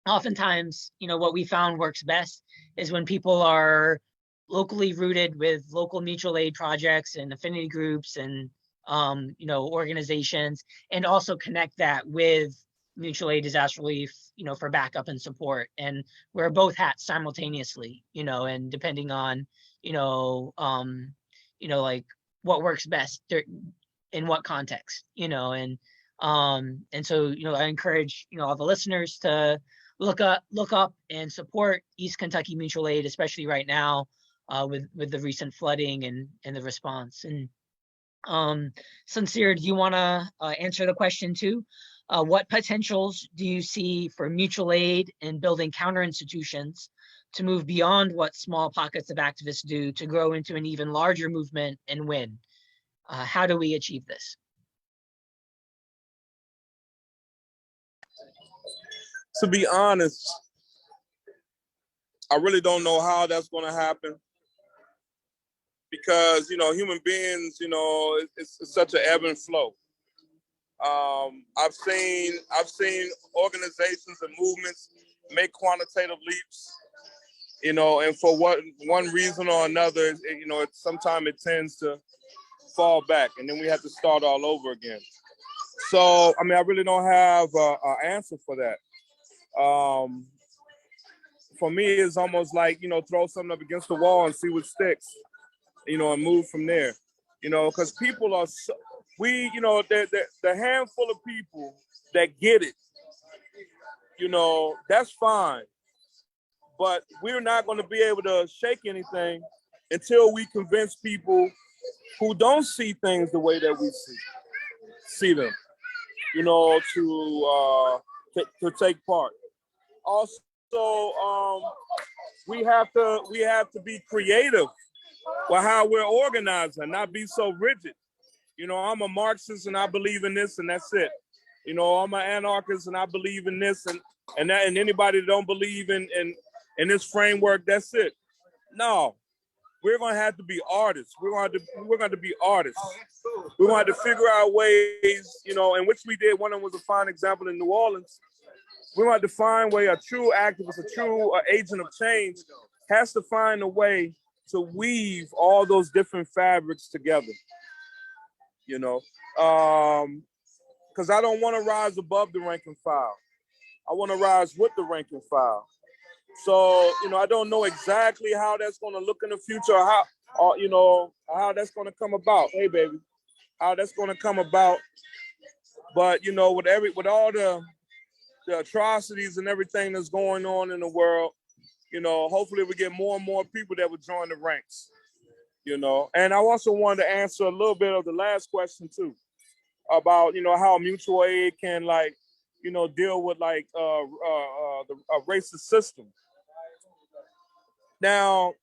Oftentimes what we found works best is when people are locally rooted with local mutual aid projects and affinity groups and organizations, and also connect that with mutual aid, disaster relief, for backup and support, and wear both hats simultaneously, and depending on like what works best in what context, and so I encourage all the listeners to look up and support East Kentucky Mutual Aid, especially right now with the recent flooding and the response. And Suncere, do you want to answer the question too? What potentials do you see for mutual aid and building counter institutions to move beyond what small pockets of activists do to grow into an even larger movement and win? How do we achieve this? To be honest, I really don't know how that's going to happen, because human beings, it's such an ebb and flow. I've seen organizations and movements make quantitative leaps, and for one reason or another, sometimes it tends to fall back, and then we have to start all over again. So, I really don't have an answer for that. For me, it's almost like, throw something up against the wall and see what sticks, and move from there, because people are, the handful of people that get it, that's fine. But we're not going to be able to shake anything until we convince people who don't see things the way that we see them, to take part. Also, we have to be creative with how we're organizing, not be so rigid. I'm a Marxist and I believe in this and that's it. I'm an anarchist and I believe in this and anybody that don't believe in this framework, that's it. No, we're going to have to be artists. We're going to be artists. We're going to have to figure out ways, in which we did. One of them was a fine example in New Orleans. We're going to have to find a way, a true activist, a true agent of change has to find a way to weave all those different fabrics together, because I don't want to rise above the rank and file. I want to rise with the rank and file. So, I don't know exactly how that's going to look in the future, or how that's going to come about. Hey, baby, how that's going to come about. But, with all the atrocities and everything that's going on in the world, hopefully we get more and more people that would join the ranks, And I also wanted to answer a little bit of the last question too, about, how mutual aid can deal with a racist system. Now,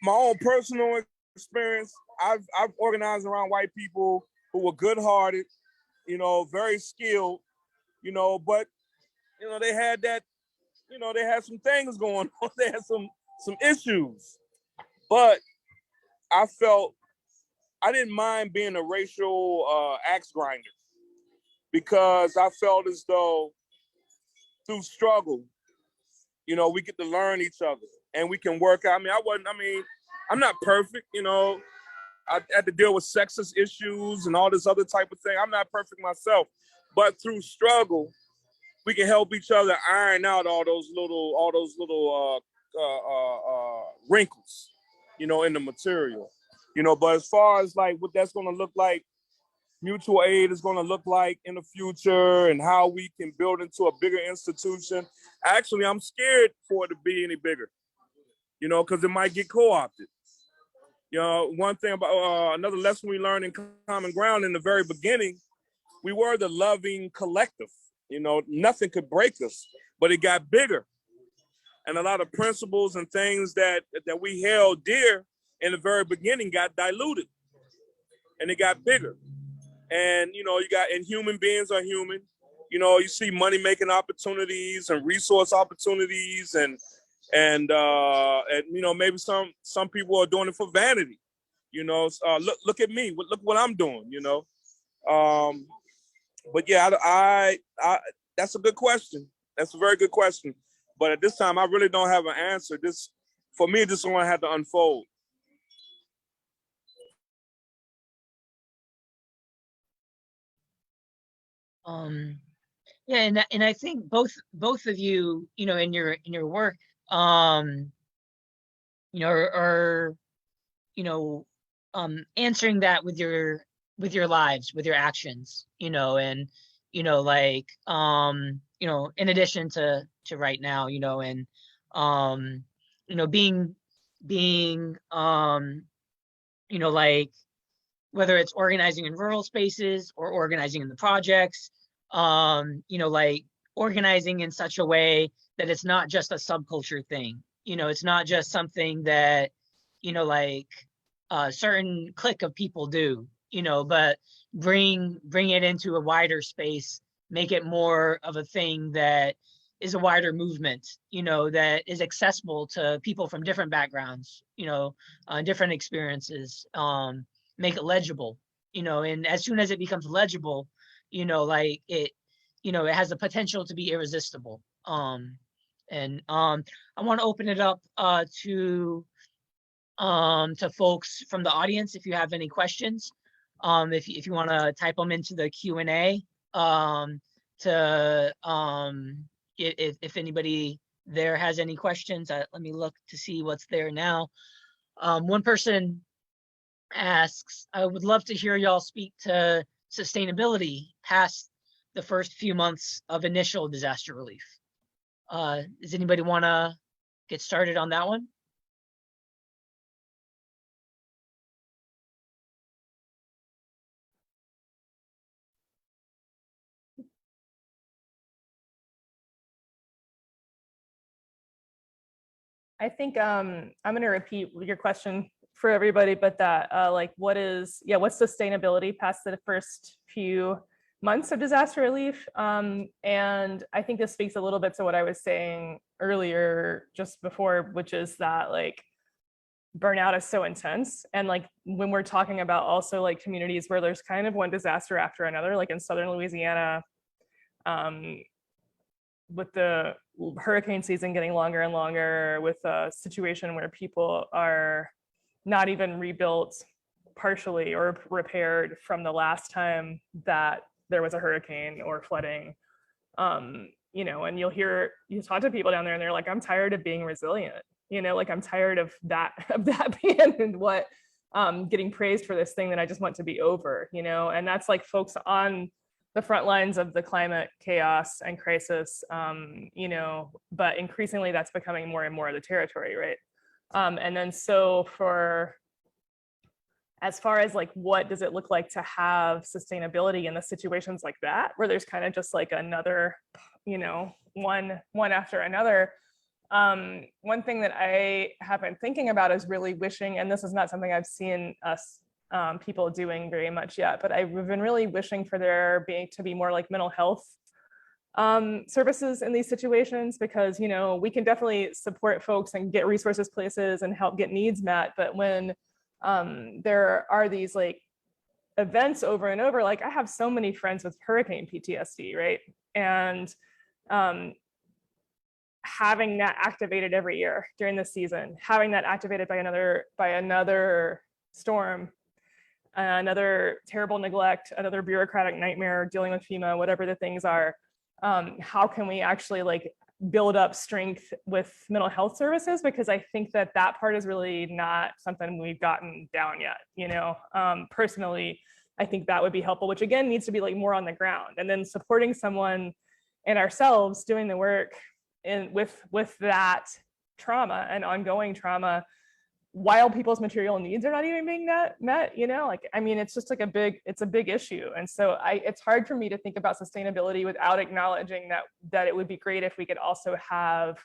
my own personal experience, I've organized around white people who were good-hearted, very skilled, but they had that you know, they had some things going on. They had some issues. But I felt I didn't mind being a racial axe grinder, because I felt as though through struggle, you know, we get to learn each other and we can work out. I'm not perfect, you know. I had to deal with sexist issues and all this other type of thing. I'm not perfect myself, but through struggle, we can help each other iron out all those little wrinkles, you know, in the material, you know. But as far as like what that's going to look like, mutual aid is going to look like in the future, and how we can build into a bigger institution. Actually, I'm scared for it to be any bigger, you know, because it might get co-opted. You know, one thing about another lesson we learned in Common Ground in the very beginning, we were the loving collective. You know, nothing could break us, but it got bigger. And a lot of principles and things that we held dear in the very beginning got diluted, and it got bigger. And, you know, and human beings are human. You know, you see money-making opportunities and resource opportunities, and you know, maybe some people are doing it for vanity. You know, look at me, look what I'm doing. You know, but yeah, I that's a good question. That's a very good question. But at this time, I really don't have an answer. For me, this one had to unfold. Yeah, and I think both of you, you know, in your work, you know, are you know, answering that with your lives, with your actions, you know, and you know, like you know, in addition to right now, you know, and you know, being you know, like whether it's organizing in rural spaces or organizing in the projects, you know, like organizing in such a way that it's not just a subculture thing. You know, it's not just something that, you know, like a certain clique of people do, you know, but bring it into a wider space, make it more of a thing that is a wider movement, you know, that is accessible to people from different backgrounds, you know, different experiences, make it legible, you know, and as soon as it becomes legible, you know, like it, you know, it has the potential to be irresistible. And I want to open it up to folks from the audience if you have any questions. If you want to type them into the Q&A, if anybody there has any questions, let me look to see what's there now. One person asks, I would love to hear y'all speak to sustainability past the first few months of initial disaster relief. Does anybody want to get started on that one? I think I'm going to repeat your question for everybody, but that like what's sustainability past the first few months of disaster relief? And I think this speaks a little bit to what I was saying earlier just before, which is that like burnout is so intense. And like when we're talking about also like communities where there's kind of one disaster after another, like in Southern Louisiana, with the hurricane season getting longer and longer, with a situation where people are not even rebuilt partially or repaired from the last time that there was a hurricane or flooding, you know, and you talk to people down there and they're like, I'm tired of being resilient, you know, like I'm tired of that being what getting praised for this thing that I just want to be over, you know. And that's like folks on the front lines of the climate chaos and crisis, you know, but increasingly that's becoming more and more of the territory, right? And then so as far as like, what does it look like to have sustainability in the situations like that, where there's kind of just like another, you know, one after another. One thing that I have been thinking about is really wishing, and this is not something I've seen us people doing very much yet, but I've been really wishing for there to be more like mental health services in these situations, because, you know, we can definitely support folks and get resources places and help get needs met. But when there are these like events over and over, like I have so many friends with hurricane PTSD, right? And having that activated every year during the season, having that activated by another storm, another terrible neglect, another bureaucratic nightmare, dealing with FEMA, whatever the things are, how can we actually like build up strength with mental health services? Because I think that that part is really not something we've gotten down yet, you know. Personally, I think that would be helpful, which again needs to be like more on the ground, and then supporting someone and ourselves doing the work in with that trauma and ongoing trauma while people's material needs are not even being met, you know. Like, I mean, it's just like it's a big issue. And so it's hard for me to think about sustainability without acknowledging that it would be great if we could also have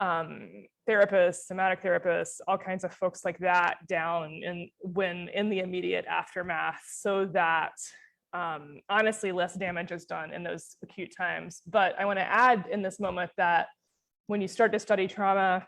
therapists, somatic therapists, all kinds of folks like that down when in the immediate aftermath, so that honestly less damage is done in those acute times. But I want to add in this moment that when you start to study trauma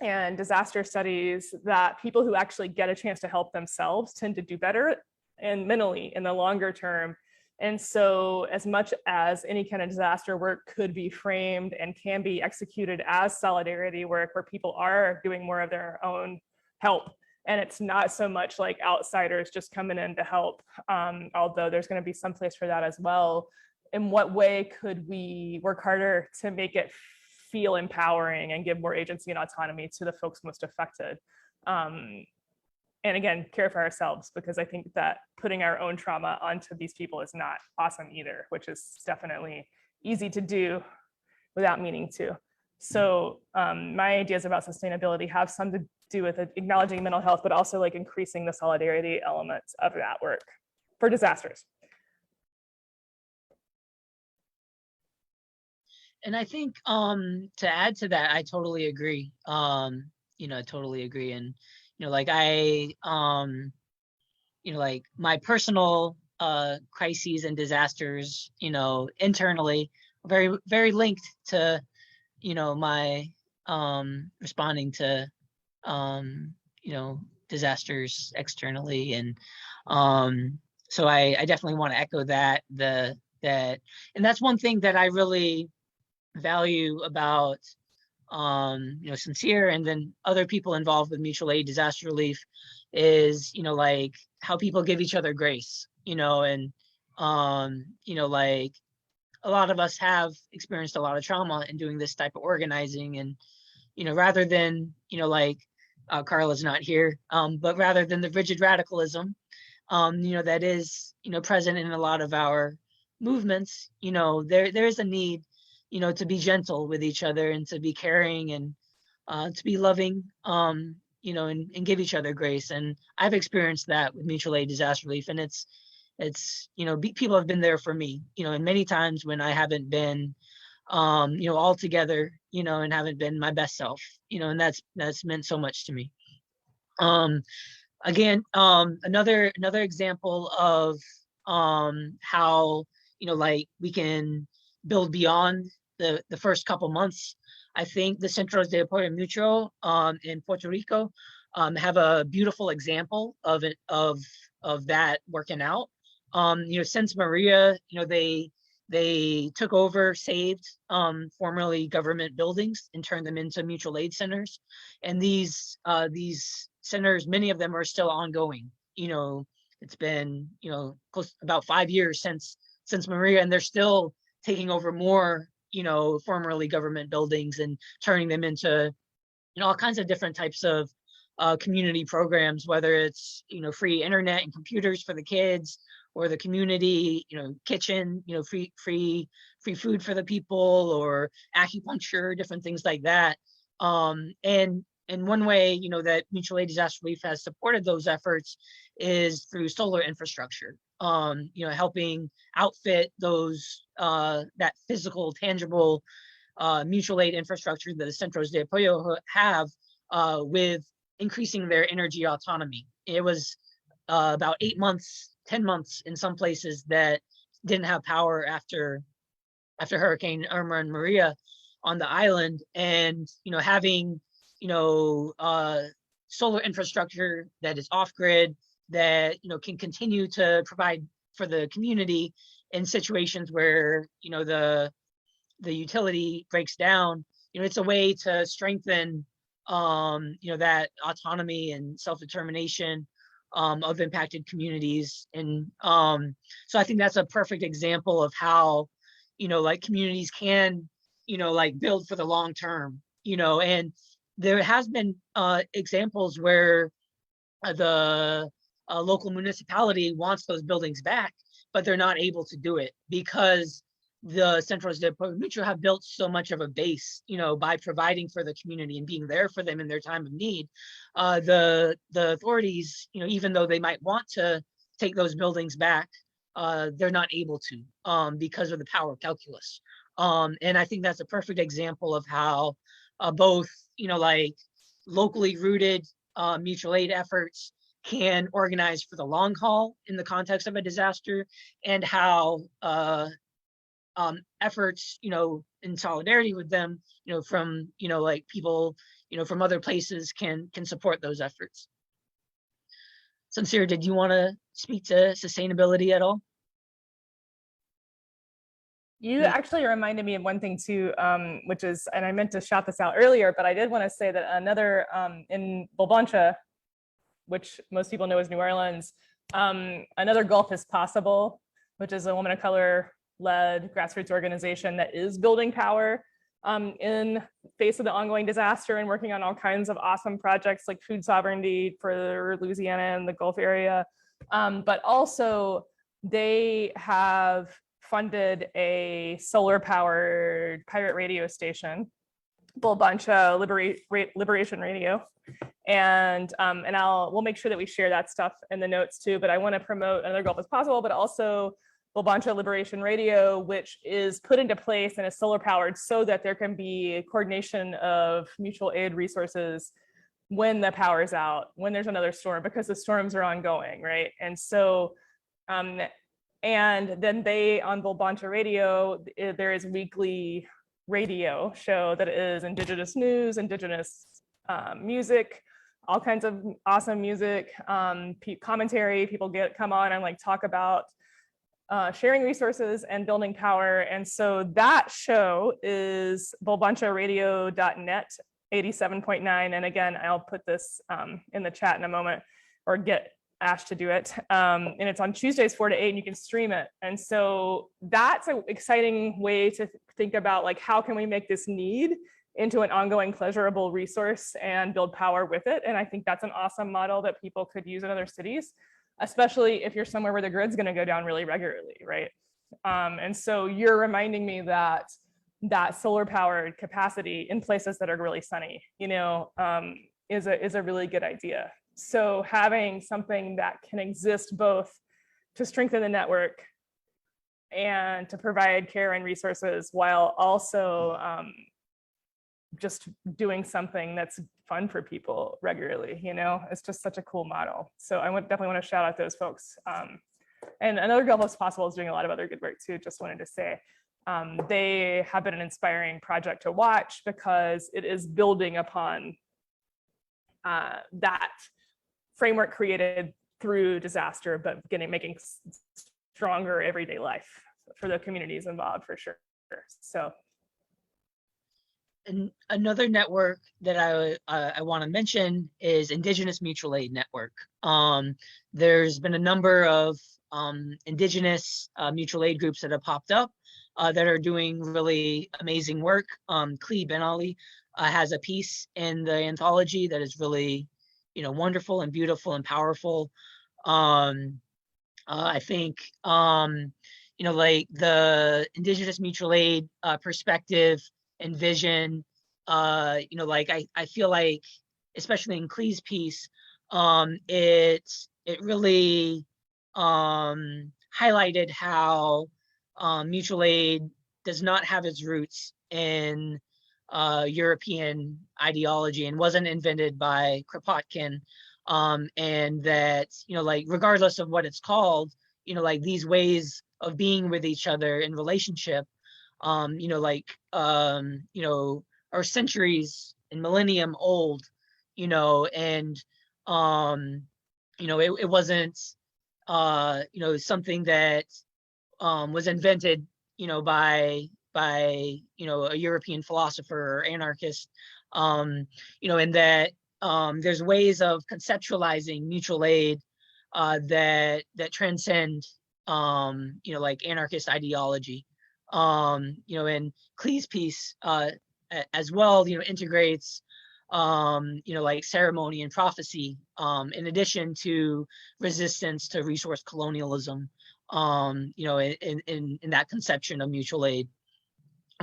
and disaster studies, that people who actually get a chance to help themselves tend to do better and mentally in the longer term. And so as much as any kind of disaster work could be framed and can be executed as solidarity work, where people are doing more of their own help, and it's not so much like outsiders just coming in to help, although there's going to be some place for that as well. In what way could we work harder to make it feel empowering and give more agency and autonomy to the folks most affected? And again, care for ourselves, because I think that putting our own trauma onto these people is not awesome either, which is definitely easy to do without meaning to. So my ideas about sustainability have some to do with acknowledging mental health, but also like increasing the solidarity elements of that work for disasters. And I think to add to that, I totally agree. You know, I totally agree. And, you know, like you know, like my personal crises and disasters, you know, internally, very, very linked to, you know, my responding to, you know, disasters externally. And so I definitely want to echo that, and that's one thing that I really value about you know, Suncere and then other people involved with mutual aid disaster relief is, you know, like how people give each other grace, you know. And you know, like a lot of us have experienced a lot of trauma in doing this type of organizing, and, you know, rather than, you know, like Carla's not here, but rather than the rigid radicalism, you know, that is, you know, present in a lot of our movements, you know, there is a need, you know, to be gentle with each other and to be caring and to be loving, you know, and give each other grace. And I've experienced that with mutual aid disaster relief, and it's, you know, people have been there for me, you know, and many times when I haven't been, you know, all together, you know, and haven't been my best self, you know, and that's meant so much to me. Again, another example of how, you know, like we can build beyond the first couple months. I think the Centros de Apoyo Mutuo in Puerto Rico have a beautiful example of it, of that working out. You know, since Maria, you know, they took over, saved formerly government buildings and turned them into mutual aid centers. And these centers, many of them are still ongoing. You know, it's been, you know, close about 5 years since Maria, and they're still taking over more, you know, formerly government buildings and turning them into, you know, all kinds of different types of community programs, whether it's, you know, free internet and computers for the kids, or the community, you know, kitchen, you know, free food for the people, or acupuncture, different things like that. And one way, you know, that mutual aid disaster relief has supported those efforts is through solar infrastructure. You know, helping outfit those that physical, tangible mutual aid infrastructure that the Centros de Apoyo have with increasing their energy autonomy. It was about 8 months, 10 months in some places that didn't have power after after Hurricane Irma and Maria on the island, and having solar infrastructure that is off grid that can continue to provide for the community in situations where the utility breaks down. It's a way to strengthen that autonomy and self-determination of impacted communities. And so I think that's a perfect example of how like communities can like build for the long term. And there has been examples where the local municipality wants those buildings back, but they're not able to do it because the centralized mutual have built so much of a base, by providing for the community and being there for them in their time of need. The authorities, even though they might want to take those buildings back, they're not able to because of the power calculus. And I think that's a perfect example of how both, like locally rooted mutual aid efforts can organize for the long haul in the context of a disaster, and how efforts, in solidarity with them, from, like people, from other places can support those efforts. Suncere, did you want to speak to sustainability at all? You actually reminded me of one thing too, which is, and I meant to shout this out earlier, but I did want to say that another in Bolbancha, which most people know as New Orleans, another Gulf is Possible, which is a woman of color led grassroots organization that is building power in face of the ongoing disaster and working on all kinds of awesome projects like food sovereignty for Louisiana and the Gulf area. But also they have funded a solar powered pirate radio station, Bolbancha Liberation Radio. And we'll make sure that we share that stuff in the notes too, but I want to promote Another Gulf is Possible, but also Bolbancha Liberation Radio, which is put into place and is solar powered so that there can be coordination of mutual aid resources when the power's out, when there's another storm, because the storms are ongoing, right? And so, and then they, on Bolbancha Radio, there is weekly radio show that is Indigenous news, Indigenous music, all kinds of awesome music, commentary. People come on and like talk about sharing resources and building power. And so that show is bolbancharadio.net 87.9. And again, I'll put this in the chat in a moment, or get Ash to do it. And it's on Tuesdays 4 to 8, and you can stream it. And so that's an exciting way to think about, like, how can we make this need into an ongoing pleasurable resource and build power with it? And I think that's an awesome model that people could use in other cities, especially if you're somewhere where the grid's going to go down really regularly, right? And so you're reminding me that solar powered capacity in places that are really sunny, is a really good idea. So having something that can exist both to strengthen the network and to provide care and resources, while also just doing something that's fun for people regularly, it's just such a cool model. So I definitely want to shout out those folks. And Another Gulf is Possible is doing a lot of other good work too. Just wanted to say, they have been an inspiring project to watch because it is building upon that framework created through disaster, but making stronger everyday life for the communities involved, for sure. So. And another network that I want to mention is Indigenous Mutual Aid Network. There's been a number of Indigenous mutual aid groups that have popped up that are doing really amazing work. Clee Ben Ali has a piece in the anthology that is really, wonderful and beautiful and powerful. I think, like the Indigenous mutual aid perspective and vision, like I feel like, especially in Clee's piece, it really highlighted how mutual aid does not have its roots in European ideology and wasn't invented by Kropotkin, and that, like, regardless of what it's called, like these ways of being with each other in relationship are centuries and millennium old, and it wasn't something that was invented by a European philosopher or anarchist, and that there's ways of conceptualizing mutual aid that transcend like anarchist ideology. And Klee's piece as well, integrates like ceremony and prophecy, in addition to resistance to resource colonialism, in that conception of mutual aid.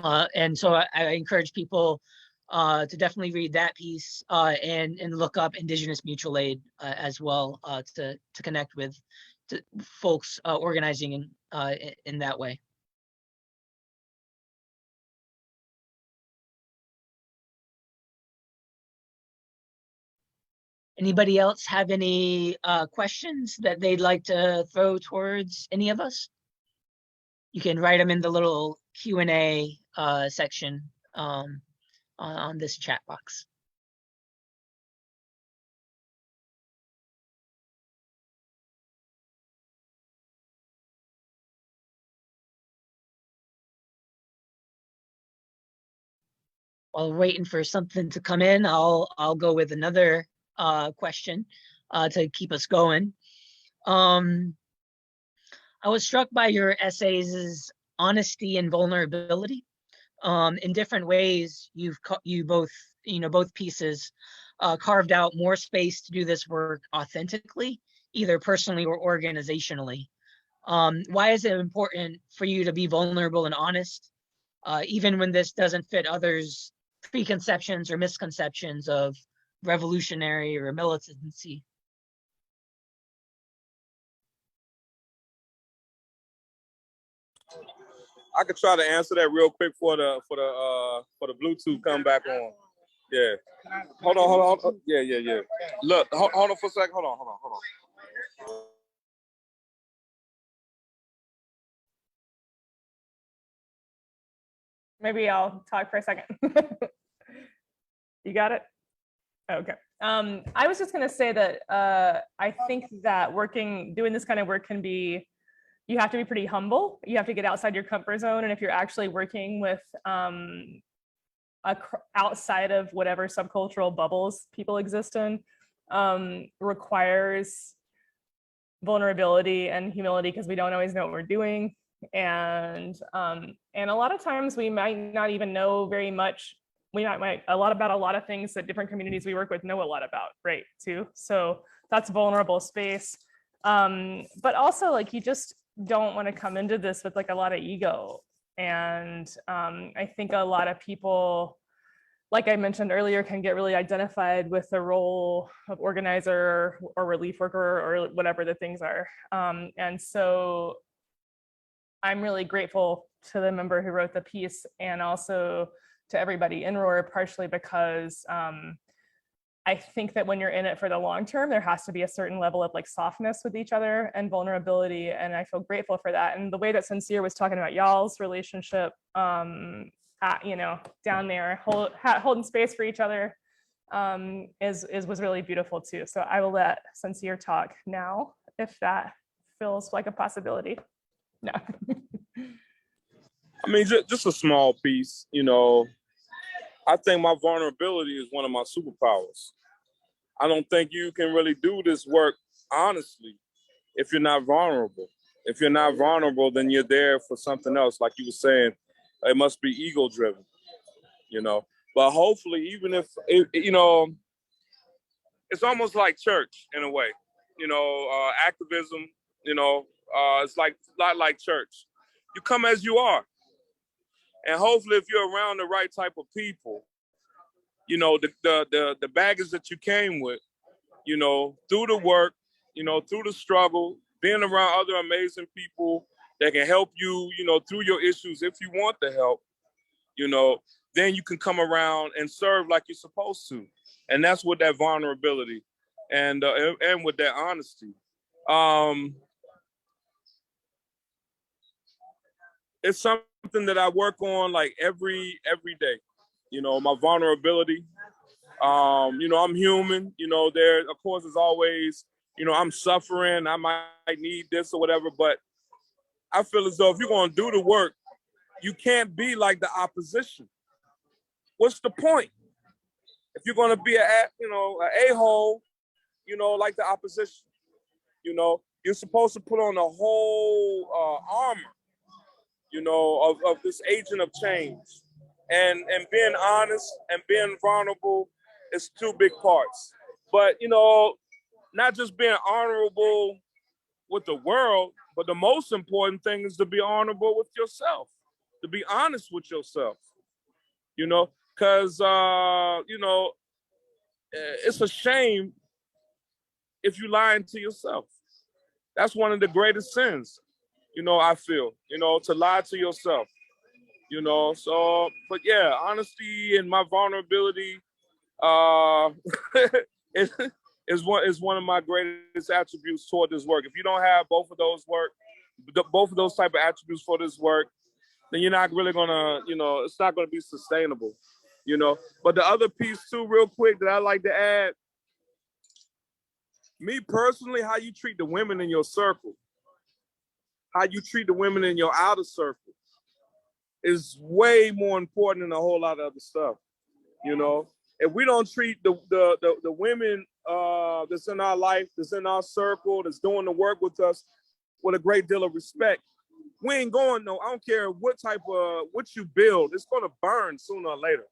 And so I encourage people to definitely read that piece and look up Indigenous mutual aid as well, to connect with folks organizing in that way. Anybody else have any questions that they'd like to throw towards any of us? You can write them in the little Q&A section on this chat box. While waiting for something to come in, I'll go with another question to keep us going. I was struck by your essays' honesty and vulnerability. In different ways, both pieces carved out more space to do this work authentically, either personally or organizationally. Why is it important for you to be vulnerable and honest, even when this doesn't fit others' preconceptions or misconceptions of revolutionary or militancy? I could try to answer that real quick for the Bluetooth come back on. Yeah. Hold on. Yeah. Look, hold on for a second. Hold on. Maybe I'll talk for a second. You got it? Okay. I was just going to say that I think that doing this kind of work can be, you have to be pretty humble. You have to get outside your comfort zone. And if you're actually working with outside of whatever subcultural bubbles people exist in, requires vulnerability and humility, because we don't always know what we're doing. And a lot of times we might not even know very much. We might a lot about a lot of things that different communities we work with know a lot about, right, too. So that's vulnerable space. But also, like, you just don't want to come into this with like a lot of ego. And I think a lot of people, like I mentioned earlier, can get really identified with the role of organizer or relief worker or whatever the things are. And so I'm really grateful to the member who wrote the piece, and also to everybody in ROAR, partially because I think that when you're in it for the long term, there has to be a certain level of like softness with each other and vulnerability. And I feel grateful for that. And the way that Suncere was talking about y'all's relationship, down there, holding space for each other, was really beautiful too. So I will let Suncere talk now, if that feels like a possibility. No. I mean, just a small piece, I think my vulnerability is one of my superpowers. I don't think you can really do this work honestly if you're not vulnerable. If you're not vulnerable, then you're there for something else. Like you were saying, it must be ego driven, But hopefully, even if, it's almost like church in a way, activism, it's like a lot like church. You come as you are. And hopefully, if you're around the right type of people, the baggage that you came with, through the work, through the struggle, being around other amazing people that can help you, through your issues, if you want the help, then you can come around and serve like you're supposed to. And that's with that vulnerability and with that honesty. It's something that I work on like every day. You know, my vulnerability. You know, I'm human. You know, there of course is always, you know, I'm suffering. I might need this or whatever, but I feel as though if you're going to do the work, you can't be like the opposition. What's the point? If you're going to be an a-hole, you know, like the opposition, you know, you're supposed to put on the whole armor, you know, of this agent of change. And being honest and being vulnerable is two big parts. But, you know, not just being honorable with the world, but the most important thing is to be honorable with yourself, to be honest with yourself, you know, because, you know, it's a shame if you lying to yourself. That's one of the greatest sins, you know, I feel, you know, to lie to yourself, you know. So, but yeah, honesty and my vulnerability is one of my greatest attributes toward this work. If you don't have both of those type of attributes for this work, then you're not really gonna, you know, it's not gonna be sustainable, you know. But the other piece too, real quick, that I like to add, me personally, how you treat the women in your circle, how you treat the women in your outer circle is way more important than a whole lot of other stuff, you know. If we don't treat the women that's in our life, that's in our circle, that's doing the work with us with a great deal of respect, we ain't going no, I don't care what you build, it's gonna burn sooner or later.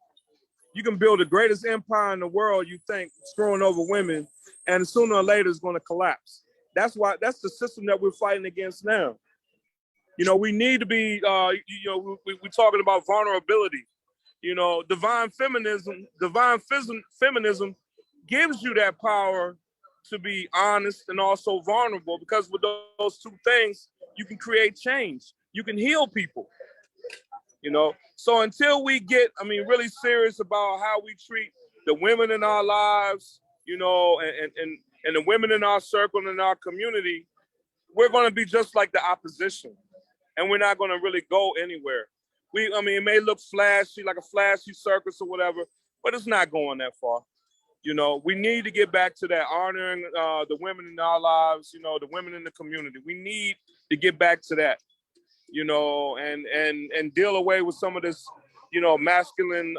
You can build the greatest empire in the world, you think, screwing over women, and sooner or later it's gonna collapse. That's the system that we're fighting against now. You know, we need to be, you know, we're talking about vulnerability. You know, divine feminism gives you that power to be honest and also vulnerable, because with those two things, you can create change. You can heal people, you know? So until we get, I mean, really serious about how we treat the women in our lives, you know, and the women in our circle and in our community, we're going to be just like the opposition, and we're not going to really go anywhere. I mean, it may look flashy, like a flashy circus or whatever, but it's not going that far. You know, we need to get back to that honoring the women in our lives, you know, the women in the community. We need to get back to that, you know, and deal away with some of this, you know, masculine,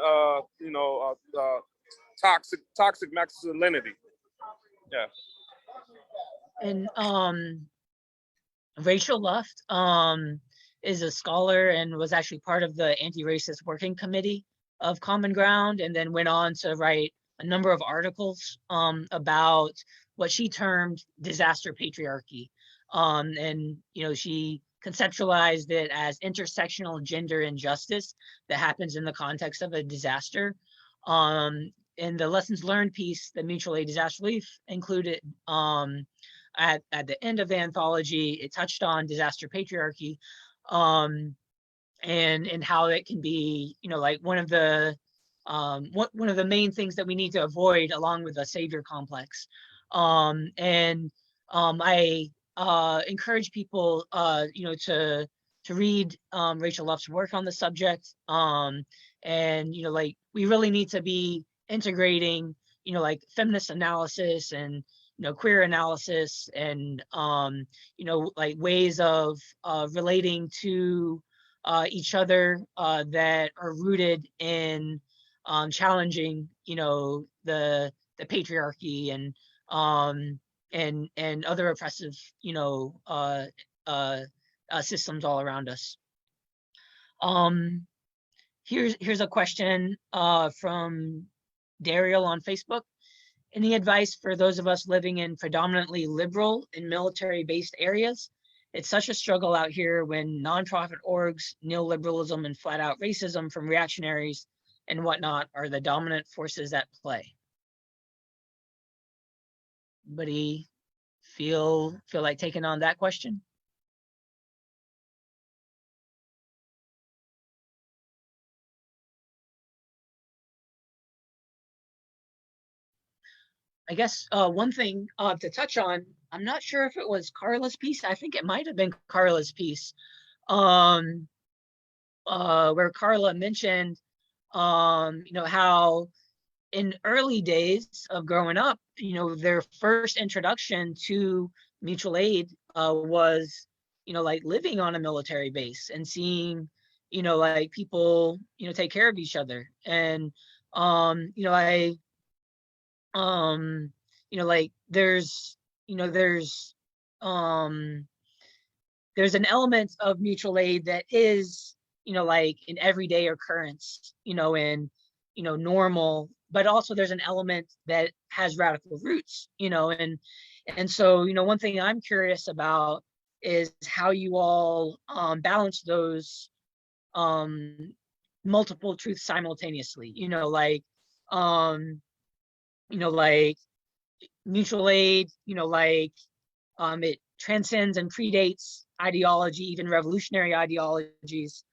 you know, toxic masculinity. Yeah. And Rachel Luft is a scholar and was actually part of the anti-racist working committee of Common Ground, and then went on to write a number of articles about what she termed disaster patriarchy. And, you know, she conceptualized it as intersectional gender injustice that happens in the context of a disaster. In the lessons learned piece, the mutual aid disaster relief included at the end of the anthology, it touched on disaster patriarchy, and how it can be, you know, like one of the main things that we need to avoid, along with the savior complex. I encourage people, you know, to read Rachel Luft's work on the subject. And, you know, like, we really need to be integrating, you know, like feminist analysis and, you know, queer analysis and, you know, like ways of relating to each other that are rooted in challenging, you know, the patriarchy and other oppressive, you know, systems all around us. Here's a question from Daryl on Facebook. Any advice for those of us living in predominantly liberal and military-based areas? It's such a struggle out here when nonprofit orgs, neoliberalism, and flat-out racism from reactionaries and whatnot are the dominant forces at play. Anybody feel like taking on that question? I guess one thing to touch on, I'm not sure if it was Carla's piece. I think it might have been Carla's piece. where Carla mentioned, how in early days of growing up, their first introduction to mutual aid was, like living on a military base and seeing, like people, take care of each other. And, like there's an element of mutual aid that is, like an everyday occurrence, and, normal, but also there's an element that has radical roots, and so, one thing I'm curious about is how you all balance those multiple truths simultaneously, like mutual aid, it transcends and predates ideology, even revolutionary ideologies,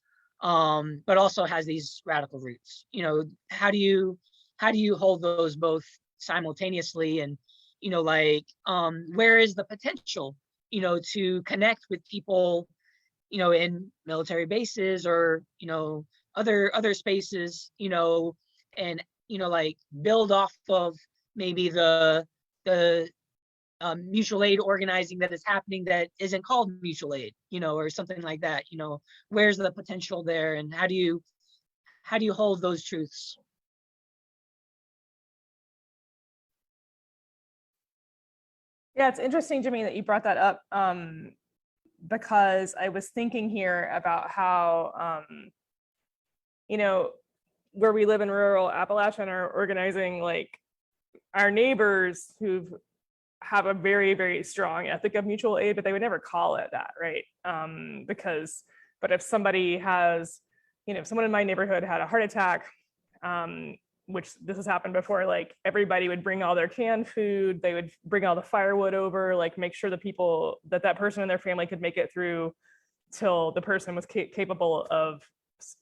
but also has these radical roots. How do you hold those both simultaneously? And where is the potential, to connect with people, in military bases or other spaces, and like build off of maybe the mutual aid organizing that is happening that isn't called mutual aid, or something like that. Where's the potential there, and how do you hold those truths? Yeah, it's interesting, Jimmy, that you brought that up, because I was thinking here about how, where we live in rural Appalachia and are organizing, like our neighbors who have a very, very strong ethic of mutual aid, but they would never call it that, right? But if somebody has, if someone in my neighborhood had a heart attack, which this has happened before, like everybody would bring all their canned food, they would bring all the firewood over, like make sure the people that person and their family could make it through till the person was capable of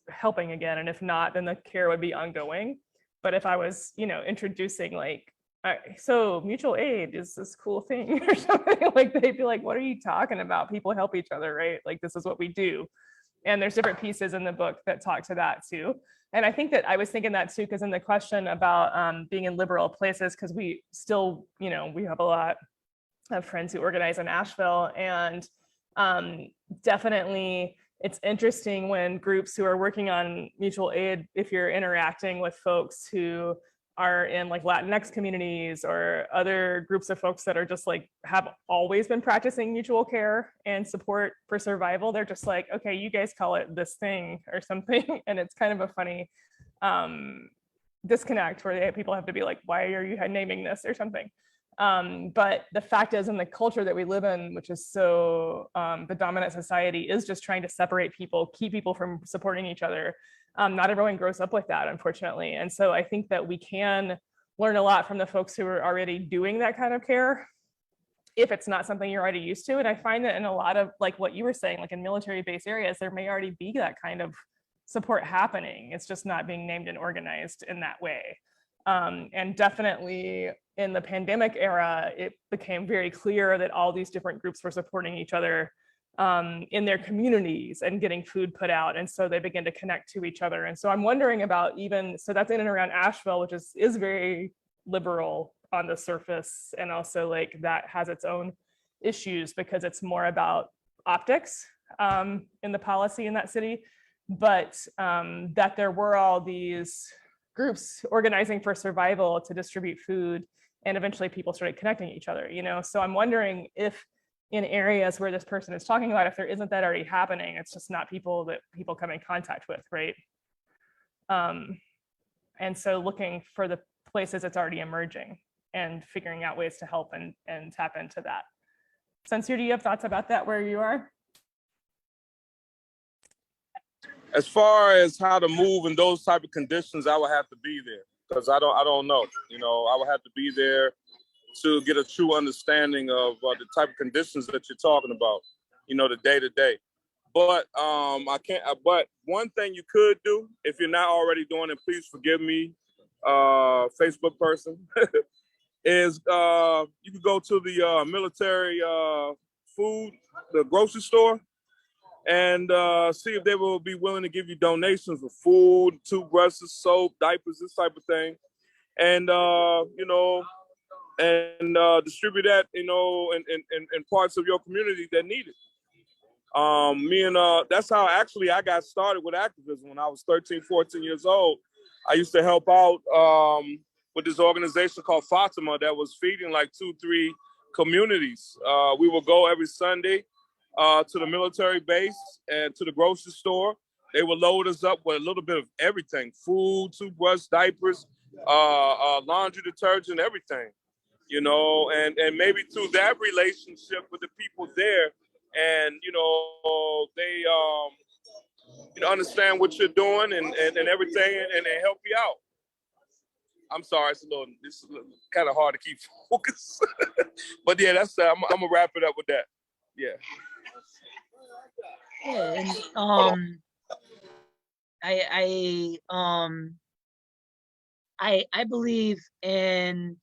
helping again. And if not, then the care would be ongoing. But if I was, introducing like, so mutual aid is this cool thing or something, like they'd be like, what are you talking about? People help each other, right? Like this is what we do. And there's different pieces in the book that talk to that too. And I think that I was thinking that too, because in the question about being in liberal places, because we still, we have a lot of friends who organize in Asheville, and definitely it's interesting when groups who are working on mutual aid, if you're interacting with folks who are in like Latinx communities or other groups of folks that are just like have always been practicing mutual care and support for survival, they're just like, okay, you guys call it this thing or something. And it's kind of a funny disconnect where people have to be like, why are you naming this or something? But the fact is, in the culture that we live in, which is so the dominant society is just trying to separate people, keep people from supporting each other. Not everyone grows up with that, unfortunately. And so I think that we can learn a lot from the folks who are already doing that kind of care, if it's not something you're already used to. And I find that in a lot of, like what you were saying, like in military base areas, there may already be that kind of support happening. It's just not being named and organized in that way. And definitely in the pandemic era, it became very clear that all these different groups were supporting each other in their communities and getting food put out. And so they begin to connect to each other. And so I'm wondering about so that's in and around Asheville, which is very liberal on the surface. And also like that has its own issues because it's more about optics in the policy in that city. But that there were all these groups organizing for survival to distribute food, and eventually people started connecting each other, So I'm wondering if in areas where this person is talking about, if there isn't that already happening, it's just not people that people come in contact with, right? And so looking for the places it's already emerging and figuring out ways to help and tap into that. Suncere, do you have thoughts about that where you are? As far as how to move in those type of conditions, I would have to be there because I don't know. I would have to be there to get a true understanding of the type of conditions that you're talking about, the day to day. But I can't. But one thing you could do, if you're not already doing it, please forgive me, Facebook person, is you could go to the military food, the grocery store, and see if they will be willing to give you donations of food, toothbrushes, soap, diapers, this type of thing. And, distribute that, in parts of your community that need it. That's how actually I got started with activism when I was 13, 14 years old. I used to help out with this organization called Fatima that was feeding like 2-3 communities. We would go every Sunday to the military base and to the grocery store. They would load us up with a little bit of everything: food, toothbrush, diapers, laundry detergent, everything. And maybe through that relationship with the people there, and they understand what you're doing and everything, and they help you out. I'm sorry, it's kind of hard to keep focus, but yeah, that's I'm gonna wrap it up with that. Yeah. Yeah, and I believe in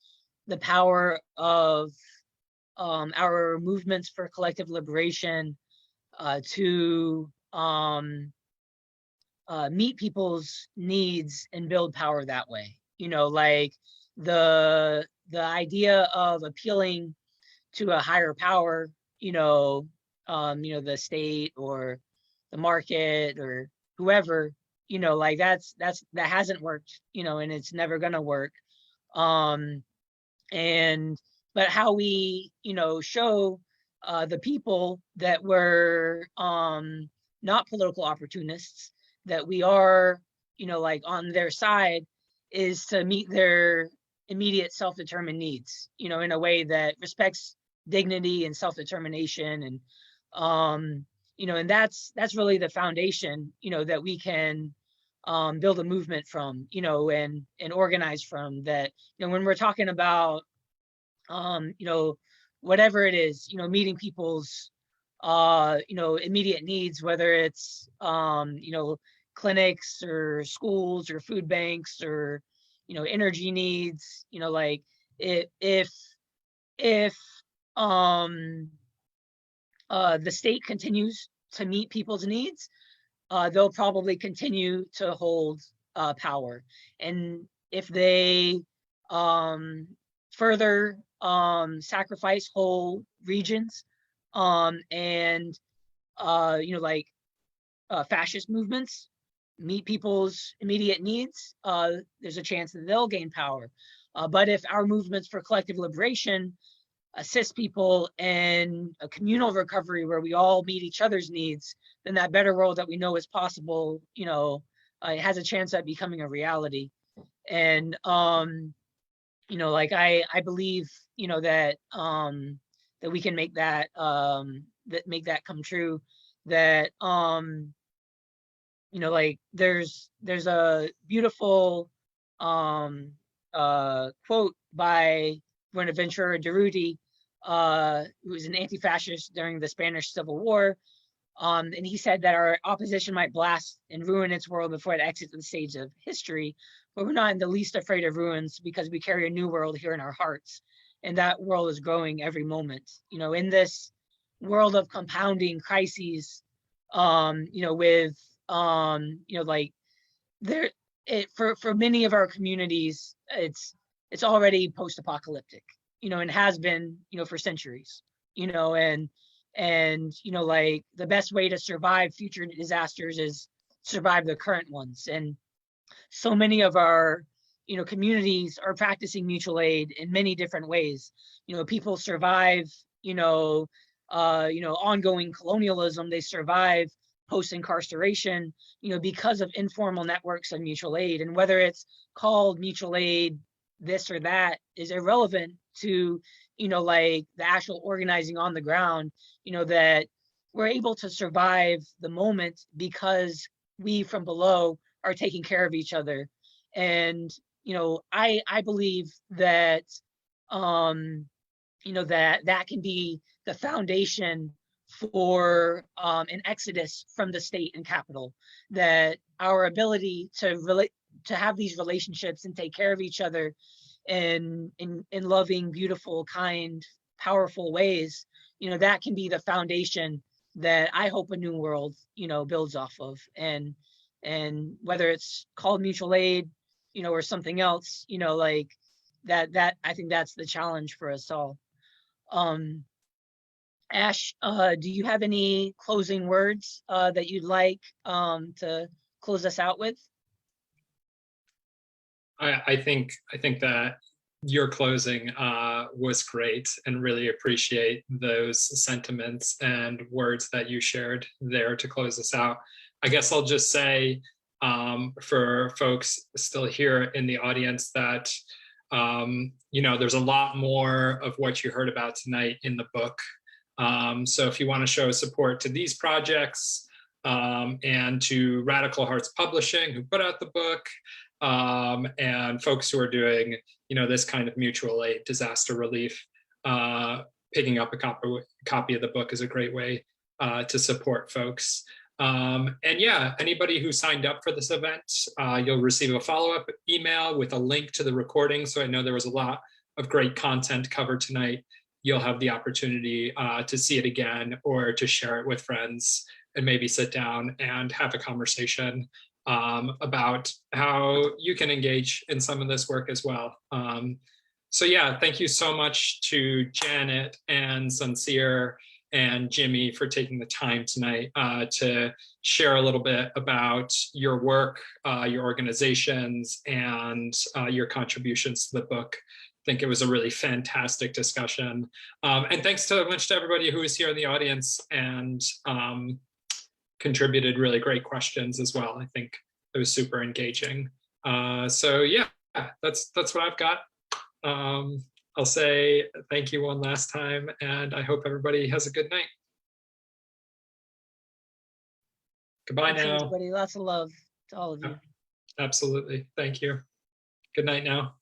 the power of our movements for collective liberation to meet people's needs and build power that way. Like the idea of appealing to a higher power, the state or the market or whoever, like that hasn't worked, and it's never gonna work. But how we, show the people that we're not political opportunists, that we are, like on their side, is to meet their immediate self-determined needs, in a way that respects dignity and self-determination. And, and that's really the foundation, that we can build a movement from, and organize from. That, when we're talking about, whatever it is, meeting people's, immediate needs, whether it's, clinics or schools or food banks or, energy needs, like if the state continues to meet people's needs, they'll probably continue to hold power. And if they further sacrifice whole regions and fascist movements meet people's immediate needs, there's a chance that they'll gain power. But if our movements for collective liberation assist people in a communal recovery where we all meet each other's needs, then that better world that we know is possible, it has a chance at becoming a reality. And I believe, that that we can make that come true. That there's a beautiful quote by Buenaventura Durruti, who was an anti-fascist during the Spanish Civil War. And he said that our opposition might blast and ruin its world before it exits the stage of history, but we're not in the least afraid of ruins because we carry a new world here in our hearts. And that world is growing every moment. In this world of compounding crises, with, for many of our communities, it's already post-apocalyptic, and has been, for centuries, and the best way to survive future disasters is survive the current ones. And so many of our, communities are practicing mutual aid in many different ways. People survive, ongoing colonialism. They survive post-incarceration, because of informal networks of mutual aid. And whether it's called mutual aid, this or that, is irrelevant to, the actual organizing on the ground, that we're able to survive the moment because we from below are taking care of each other. And, I believe that, that can be the foundation for an exodus from the state and capital. That our ability to have these relationships and take care of each other in loving, beautiful, kind, powerful ways, that can be the foundation that I hope a new world, builds off of. And whether it's called mutual aid, or something else, like that I think that's the challenge for us all. Ash, do you have any closing words that you'd like to close us out with? I think that your closing was great, and really appreciate those sentiments and words that you shared there to close us out. I guess I'll just say for folks still here in the audience that there's a lot more of what you heard about tonight in the book. So if you want to show support to these projects and to Radical Hearts Publishing, who put out the book, and folks who are doing, this kind of mutual aid, disaster relief, picking up a copy of the book is a great way to support folks. And yeah, anybody who signed up for this event, you'll receive a follow-up email with a link to the recording. So I know there was a lot of great content covered tonight. You'll have the opportunity to see it again, or to share it with friends, and maybe sit down and have a conversation about how you can engage in some of this work as well. So yeah, thank you so much to Janet and Suncere and Jimmy for taking the time tonight to share a little bit about your work, your organizations, and your contributions to the book. I think it was a really fantastic discussion. And thanks so much to everybody who was here in the audience and contributed really great questions as well. I think it was super engaging. So yeah, that's what I've got. I'll say thank you one last time, and I hope everybody has a good night. Goodbye now. Everybody, lots of love to all of you. Absolutely. Thank you. Good night now.